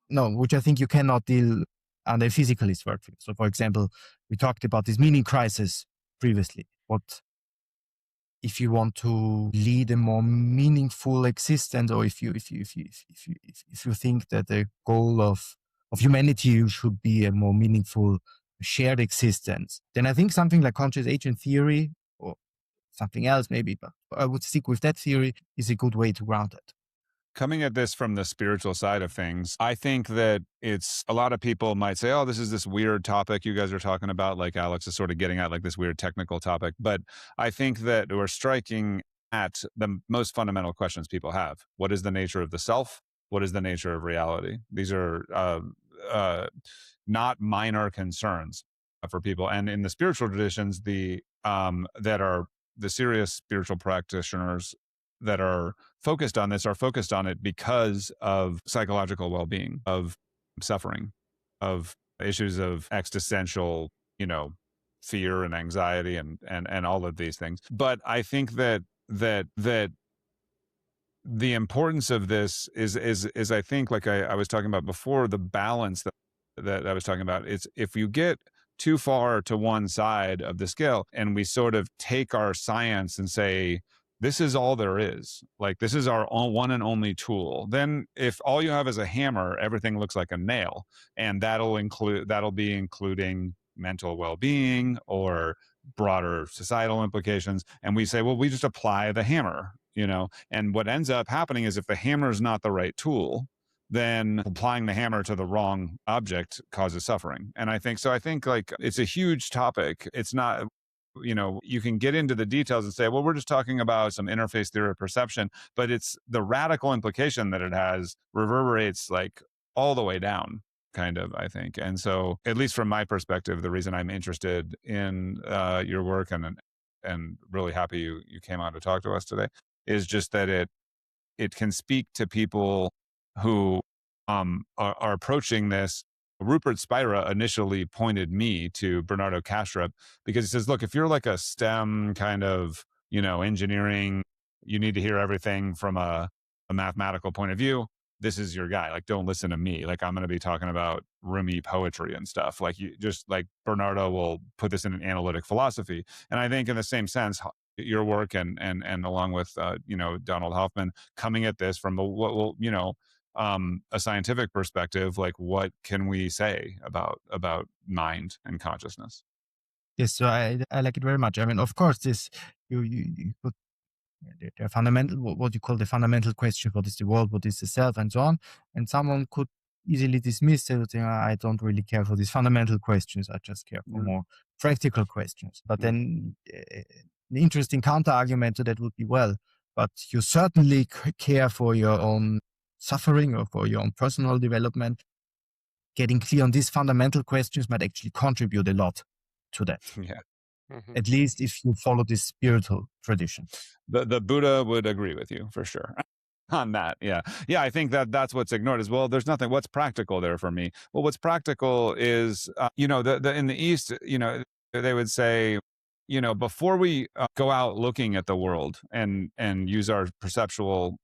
no, which I think you cannot deal under a physicalist worldview. So, for example, we talked about this meaning crisis previously. What if you want to lead a more meaningful existence, or if you think that the goal of humanity should be a more meaningful shared existence, then I think something like conscious agent theory or something else maybe, but I would stick with that theory, is a good way to ground it. Coming at this from the spiritual side of things, I think that it's a lot of people might say, oh, this is this weird topic you guys are talking about. Like Alex is sort of getting at like this weird technical topic. But I think that we're striking at the most fundamental questions people have. What is the nature of the self? What is the nature of reality? These are not minor concerns for people. And in the spiritual traditions, that are the serious spiritual practitioners that are focused on this are focused on it because of psychological well-being, of suffering, of issues of existential, fear and anxiety and all of these things. But I think that the importance of this is I think, like I was talking about before, the balance that I was talking about. It's if you get too far to one side of the scale and we sort of take our science and say this is all there is. Like, this is our one and only tool. Then if all you have is a hammer, everything looks like a nail. And that'll be including mental well-being or broader societal implications. And we say, well, we just apply the hammer, and what ends up happening is if the hammer is not the right tool, then applying the hammer to the wrong object causes suffering. And I think like it's a huge topic. It's not, you can get into the details and say, well, we're just talking about some interface theory of perception, but it's the radical implication that it has reverberates like all the way down, kind of, I think. And so, at least from my perspective, the reason I'm interested in your work and really happy you came on to talk to us today is just that it can speak to people who are approaching this. Rupert Spira initially pointed me to Bernardo Kastrup because he says, look, if you're like a STEM kind of, engineering, you need to hear everything from a mathematical point of view. This is your guy. Like, don't listen to me. Like, I'm going to be talking about Rumi poetry and stuff. Like, you just like Bernardo will put this in an analytic philosophy. And I think in the same sense, your work and along with, Donald Hoffman coming at this from a scientific perspective, like what can we say about mind and consciousness? Yes, so I like it very much. I mean, of course, this you put the fundamental, what you call the fundamental question: what is the world, what is the self, and so on. And someone could easily dismiss it, saying, I don't really care for these fundamental questions. I just care for more practical questions. But then the interesting counter argument to that would be, well, but you certainly care for your own suffering or for your own personal development. Getting clear on these fundamental questions might actually contribute a lot to that. Yeah. At least if you follow this spiritual tradition. The Buddha would agree with you for sure on that. Yeah. I think that's what's ignored as well. There's nothing. What's practical there for me? Well, what's practical is, in the East, they would say, before we go out looking at the world and use our perceptual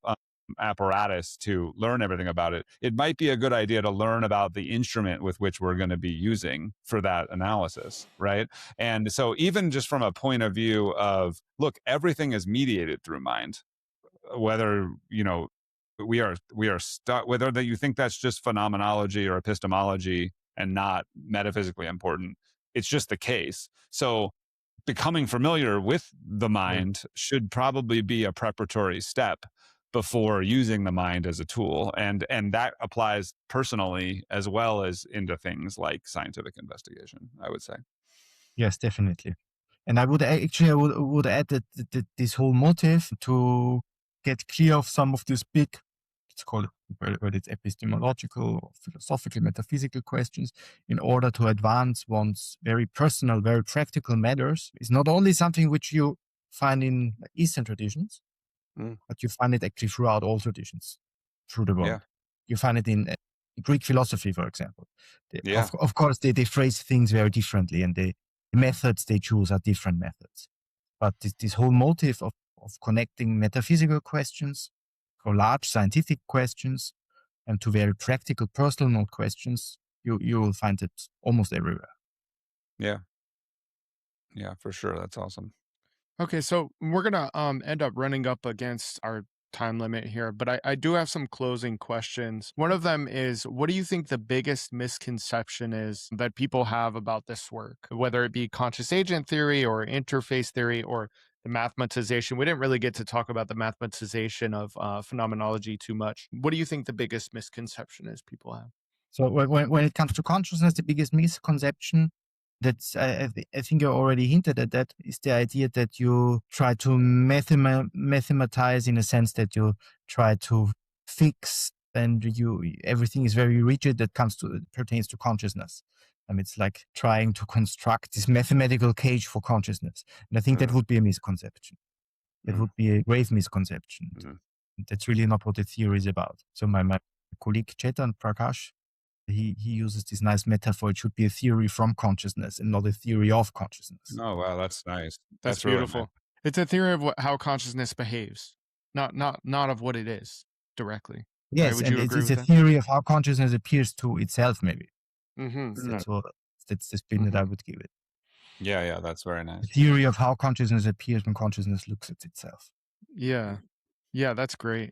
apparatus to learn everything about it, it might be a good idea to learn about the instrument with which we're going to be using for that analysis, right? And so even just from a point of view of, look, everything is mediated through mind, whether we are stuck, whether that you think that's just phenomenology or epistemology and not metaphysically important, it's just the case. So becoming familiar with the mind should probably be a preparatory step before using the mind as a tool. And that applies personally as well as into things like scientific investigation, I would say. Yes, definitely. And I would add that this whole motive to get clear of some of these big, it's called, whether it's epistemological or philosophical, metaphysical questions, in order to advance one's very personal, very practical matters, is not only something which you find in Eastern traditions, but you find it actually throughout all traditions, through the world. Yeah. You find it in Greek philosophy, for example. Of course, they phrase things very differently, and the methods they choose are different methods. But this whole motive of connecting metaphysical questions or large scientific questions and to very practical personal questions, you will find it almost everywhere. Yeah, for sure. That's awesome. Okay, so we're gonna end up running up against our time limit here, but I do have some closing questions. One of them is, what do you think the biggest misconception is that people have about this work, whether it be conscious agent theory or interface theory or the mathematization? We didn't really get to talk about the mathematization of phenomenology too much. What do you think the biggest misconception is people have? So when it comes to consciousness, the biggest misconception, that's I think you already hinted at that, is the idea that you try to mathematize, in a sense that you try to fix, and everything is very rigid that pertains to consciousness. It's like trying to construct this mathematical cage for consciousness. And I think that would be a misconception. That would be a grave misconception. That's really not what the theory is about. So my colleague Chetan Prakash, he uses this nice metaphor. It should be a theory from consciousness and not a theory of consciousness. Oh, wow. That's nice. That's beautiful. Really nice. It's a theory of how consciousness behaves, not of what it is directly. Yes, right? And it's a theory of how consciousness appears to itself, maybe. That's the spin that I would give it. Yeah, that's very nice. The theory of how consciousness appears when consciousness looks at itself. Yeah. Yeah, that's great.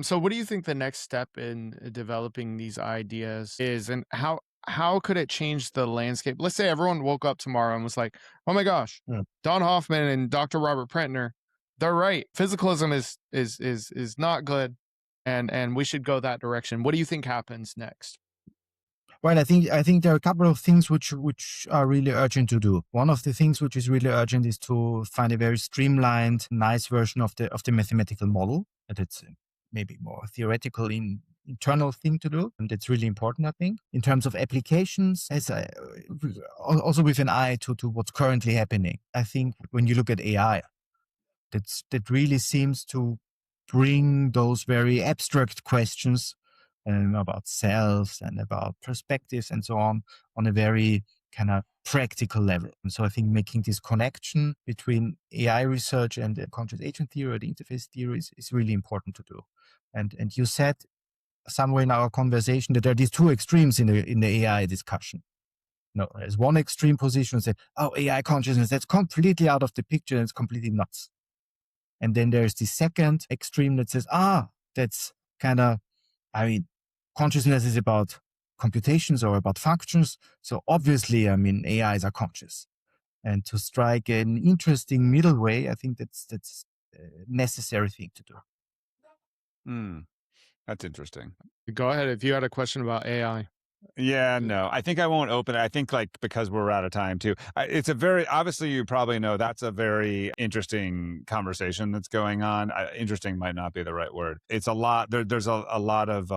So what do you think the next step in developing these ideas is, and how could it change the landscape? Let's say everyone woke up tomorrow and was like, "Oh my gosh, Yeah. Don Hoffman and Dr. Robert Prentner, they're right. Physicalism is not good, and we should go that direction." What do you think happens next? Well, I think there are a couple of things which are really urgent to do. One of the things which is really urgent is to find a very streamlined, nice version of the mathematical model. And it's maybe more theoretical internal thing to do, and it's really important, I think, in terms of applications. Also with an eye to what's currently happening. I think when you look at AI, that really seems to bring those very abstract questions about selves and about perspectives and so on a very kind of practical level. And so I think making this connection between AI research and the conscious agent theory or the interface theory is really important to do. And you said somewhere in our conversation that there are these two extremes in the AI discussion. No, there's one extreme position that, oh, AI consciousness, that's completely out of the picture and it's completely nuts. And then there's the second extreme that says, that's kind of, consciousness is about computations or about functions. So obviously, AIs are conscious. And to strike an interesting middle way, I think that's a necessary thing to do. That's interesting. Go ahead if you had a question about AI. Yeah, no, I think I won't open it. I think because we're out of time too. It's a very, obviously you probably know that's a very interesting conversation that's going on. Interesting might not be the right word. It's a lot. There's a lot of,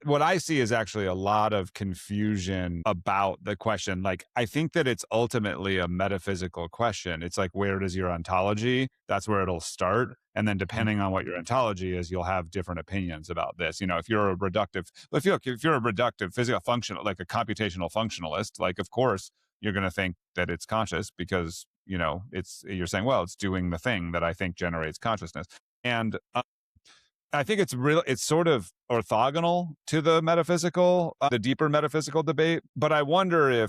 what I see is actually a lot of confusion about the question. Like, I think that it's ultimately a metaphysical question. It's like, where does your ontology? That's where it'll start. And then depending on what your ontology is, you'll have different opinions about this. If you're a reductive, if you're a reductive physical functional, like a computational functionalist, like, of course, you're going to think that it's conscious because, you're saying, well, it's doing the thing that I think generates consciousness. And I think it's sort of orthogonal to the metaphysical, the deeper metaphysical debate. But I wonder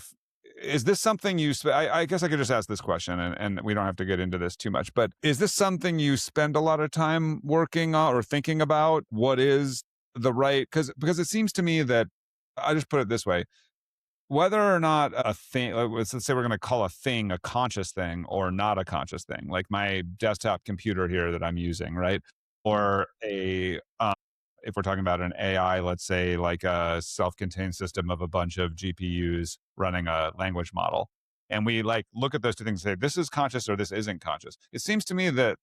is this something I guess I could just ask this question and we don't have to get into this too much, but is this something you spend a lot of time working on or thinking about? What is the right, because it seems to me that, I just put it this way, whether or not a thing, let's say we're going to call a thing a conscious thing or not a conscious thing, like my desktop computer here that I'm using, right? Or if we're talking about an AI, let's say like a self-contained system of a bunch of GPUs running a language model. And we look at those two things and say, this is conscious or this isn't conscious. It seems to me that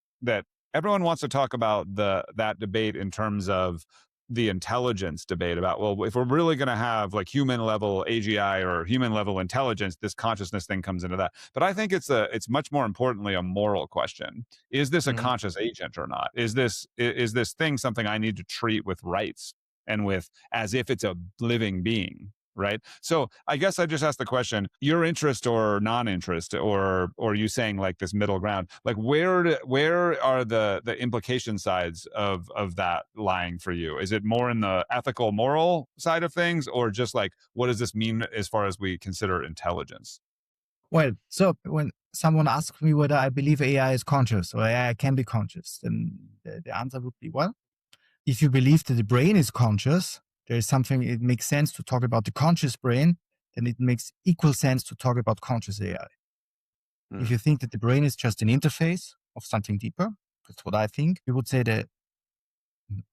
everyone wants to talk about that debate in terms of the intelligence debate about, well, if we're really going to have like human level AGI or human level intelligence, this consciousness thing comes into that. But I think it's much more importantly a moral question. Is this a conscious agent or not? Is this thing something I need to treat with rights and with as if it's a living being? Right. So I guess I just asked the question, your interest or non-interest, or you saying like this middle ground, like where are the implication sides of that lying for you? Is it more in the ethical, moral side of things, or just like, what does this mean as far as we consider intelligence? Well, so when someone asks me whether I believe AI is conscious or AI can be conscious, then the answer would be, well, if you believe that the brain is conscious, there is something, it makes sense to talk about the conscious brain, then it makes equal sense to talk about conscious AI. If you think that the brain is just an interface of something deeper, that's what I think, you would say the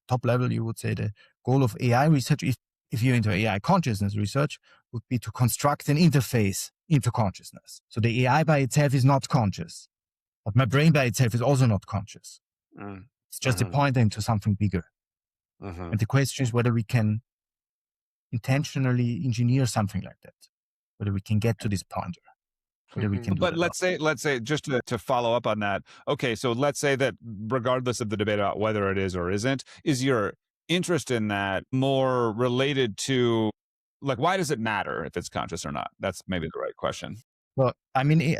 top level, you would say the goal of AI research, if you're into AI consciousness research, would be to construct an interface into consciousness. So the AI by itself is not conscious, but my brain by itself is also not conscious. It's just a pointer into something bigger. And the question is whether we can intentionally engineer something like that, whether we can get to this pointer, whether we can do But that. let's say just to follow up on that. Okay, so let's say that regardless of the debate about whether it is or isn't, is your interest in that more related to, like, why does it matter if it's conscious or not? That's maybe the right question. Well, many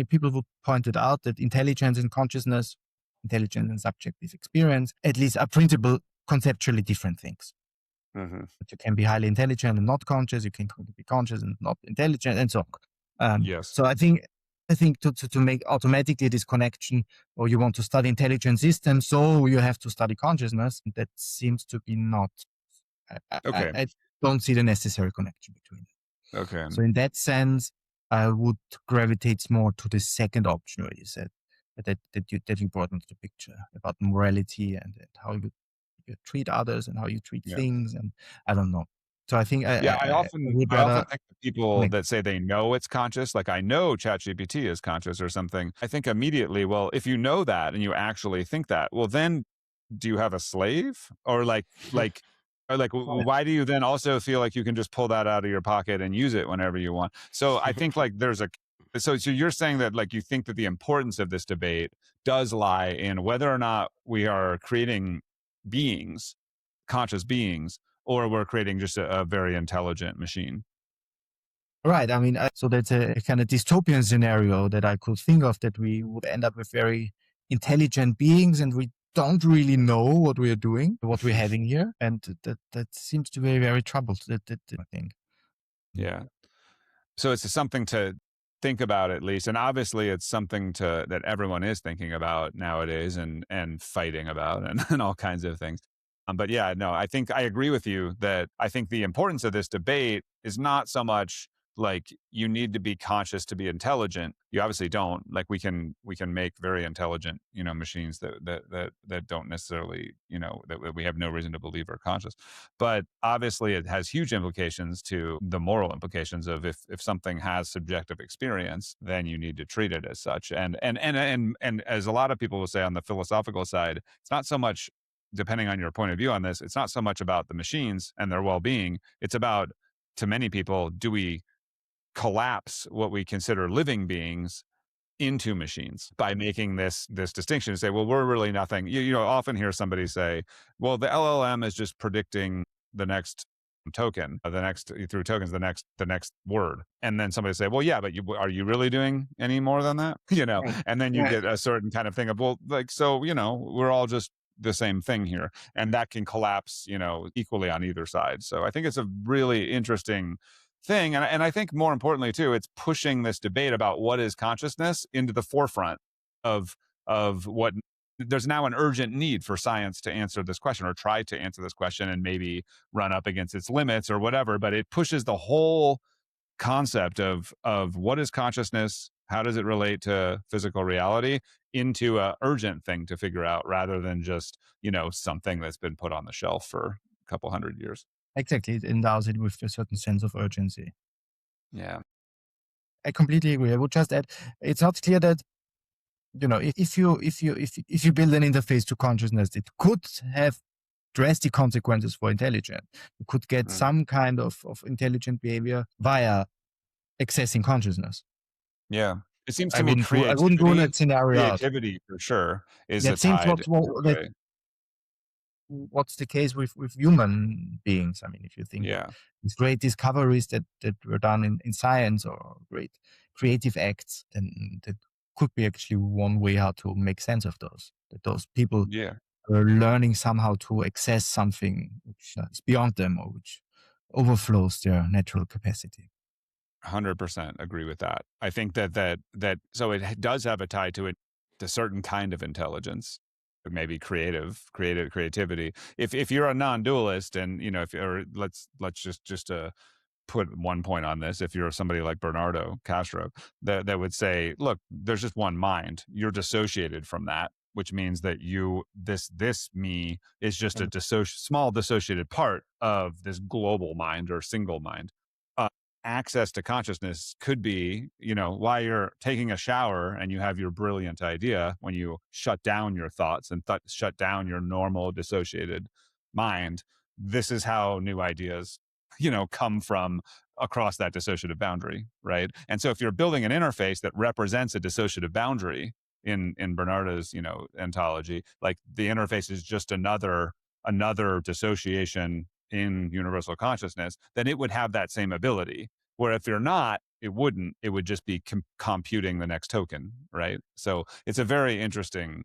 people would point it out that intelligence and consciousness, intelligence and subjective experience, at least are principal conceptually different things. But you can be highly intelligent and not conscious. You can be conscious and not intelligent, and so on. Yes. So I think I think to make automatically this connection, or you want to study intelligent systems, so you have to study consciousness. That seems to be not. Okay. I don't see the necessary connection between them. Okay. So in that sense, I would gravitate more to the second option where you said that you brought into the picture about morality and how you treat others and how you treat Yeah. things, and I don't know. So I think Yeah, I I would often rather think that people that say they know it's conscious, like I know ChatGPT is conscious or something. I think immediately, well, if you know that and you actually think that, well, then do you have a slave? Or why do you then also feel like you can just pull that out of your pocket and use it whenever you want? So I think like so you're saying that like you think that the importance of this debate does lie in whether or not we are creating beings, conscious beings, or we're creating just a very intelligent machine. Right. I mean, so that's a kind of dystopian scenario that I could think of, that we would end up with very intelligent beings and we don't really know what we are doing, what we're having here. And that seems to be very troubled, I think. Yeah. So it's something to think about at least. And obviously it's something that everyone is thinking about nowadays and fighting about and all kinds of things. But yeah, no, I think I agree with you that I think the importance of this debate is not so much like you need to be conscious to be intelligent. You obviously don't. Like we can make very intelligent, machines that don't necessarily, that we have no reason to believe are conscious. But obviously it has huge implications to the moral implications of if something has subjective experience, then you need to treat it as such. And as a lot of people will say on the philosophical side, it's not so much, depending on your point of view on this, it's not so much about the machines and their well-being. It's about, to many people, do we collapse what we consider living beings into machines by making this distinction and say, well, we're really nothing. You often hear somebody say, well, the LLM is just predicting the next token, through tokens, the next word. And then somebody say, well, yeah, but are you really doing any more than that? And then you get a certain kind of thing of, well, like, so, we're all just the same thing here. And that can collapse, equally on either side. So I think it's a really interesting thing. And I think more importantly too, it's pushing this debate about what is consciousness into the forefront of what there's now an urgent need for science to answer this question or try to answer this question and maybe run up against its limits or whatever. But it pushes the whole concept of what is consciousness, how does it relate to physical reality, into a urgent thing to figure out rather than just, something that's been put on the shelf for a couple hundred years. Exactly. It endows it with a certain sense of urgency. Yeah. I completely agree. I would just add, it's not clear that, if you build an interface to consciousness, it could have drastic consequences for intelligence. You could get some kind of intelligent behavior via accessing consciousness. Yeah. It seems to I me wouldn't rule that scenario out. creativity for sure is That a seems tide. what's the case with human beings. I mean, if you think these great discoveries that were done in science, or great creative acts, then that could be actually one way how to make sense of those. That those people are learning somehow to access something which is beyond them, or which overflows their natural capacity. 100% agree with that. I think that so it does have a tie to a certain kind of intelligence, maybe creativity. If you're a non-dualist, and let's just put one point on this. If you're somebody like Bernardo Castro, that would say, look, there's just one mind. You're dissociated from that, which means that this me is just a small dissociated part of this global mind or single mind. Access to consciousness could be, while you're taking a shower and you have your brilliant idea, when you shut down your thoughts and shut down your normal dissociated mind, this is how new ideas, come from across that dissociative boundary, right? And so if you're building an interface that represents a dissociative boundary in Bernardo's, ontology, like the interface is just another dissociation in universal consciousness, then it would have that same ability. Where if you're not, it wouldn't. It would just be computing the next token, right? So it's a very interesting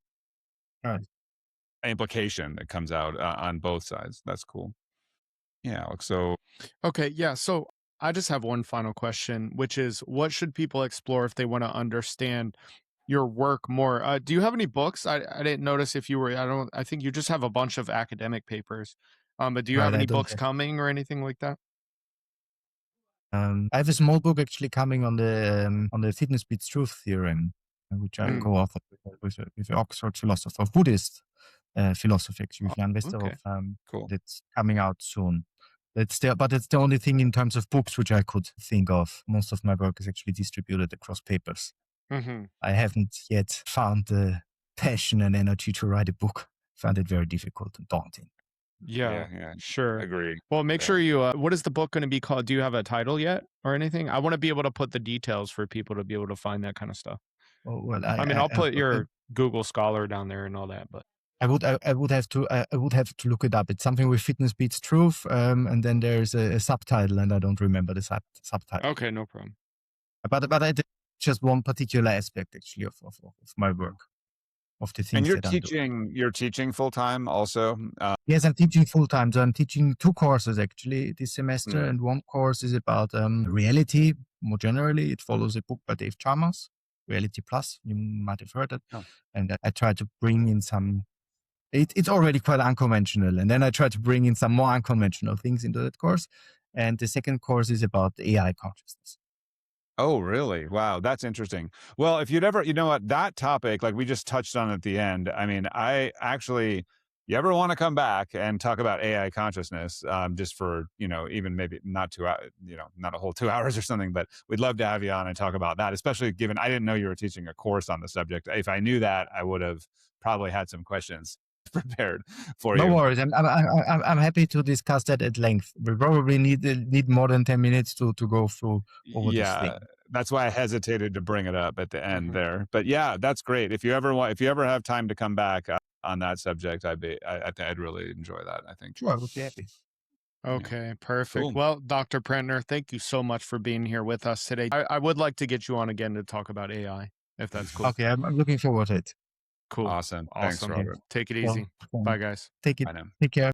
implication that comes out on both sides. That's cool. Yeah, Alex. So Okay, yeah. So I just have one final question, which is what should people explore if they want to understand your work more? Do you have any books? I didn't notice if you were, I think you just have a bunch of academic papers. But do you have Right, I any don't books have. coming or anything like that? I have a small book actually coming on the fitness beats truth theorem, which I Mm. co-authored with an Oxford philosopher, Buddhist philosophy, actually, with Jan Okay. Westerhoff. Cool. That's coming out soon. But it's the only thing in terms of books which I could think of. Most of my work is actually distributed across papers. Mm-hmm. I haven't yet found the passion and energy to write a book. Found it very difficult and daunting. Yeah, sure. Agree. Well, make Yeah. sure you, what is the book going to be called? Do you have a title yet or anything? I want to be able to put the details for people to be able to find that kind of stuff. Oh, well, I mean, I'll put your Google Scholar down there and all that, but I would have to look it up. It's something with fitness beats truth, and then there's a subtitle, and I don't remember the subtitle. okay, no problem. But I did just one particular aspect actually of my work, of the things And you're that I'm doing. you're teaching full time also. Yes, I'm teaching full time. So I'm teaching 2 courses actually this semester, and one course is about reality more generally. It follows a book by Dave Chalmers, Reality Plus. You might have heard it. Oh. And I try to bring in some. It's already quite unconventional, and then I try to bring in some more unconventional things into that course. And the second course is about AI consciousness. Oh, really? Wow, that's interesting. Well, if you'd ever, you know what, that topic, like we just touched on at the end. I mean, you ever want to come back and talk about AI consciousness, just for, even maybe not 2 hours, not a whole 2 hours or something, but we'd love to have you on and talk about that, especially given I didn't know you were teaching a course on the subject. If I knew that, I would have probably had some questions prepared for No you. worries. I'm happy to discuss that at length. We probably need more than 10 minutes to go through over this thing. That's why I hesitated to bring it up at the end there. But yeah, that's great. If you ever have time to come back on that subject, I'd really enjoy that. I think. Sure, I would be happy. Okay, perfect. Cool. Well, Dr. Prentner, thank you so much for being here with us today. I would like to get you on again to talk about AI, if that's cool. Okay, I'm looking forward to it. Cool. Awesome. Thanks, Robert. Take it easy. Well, Bye, guys. Take Bye now. care.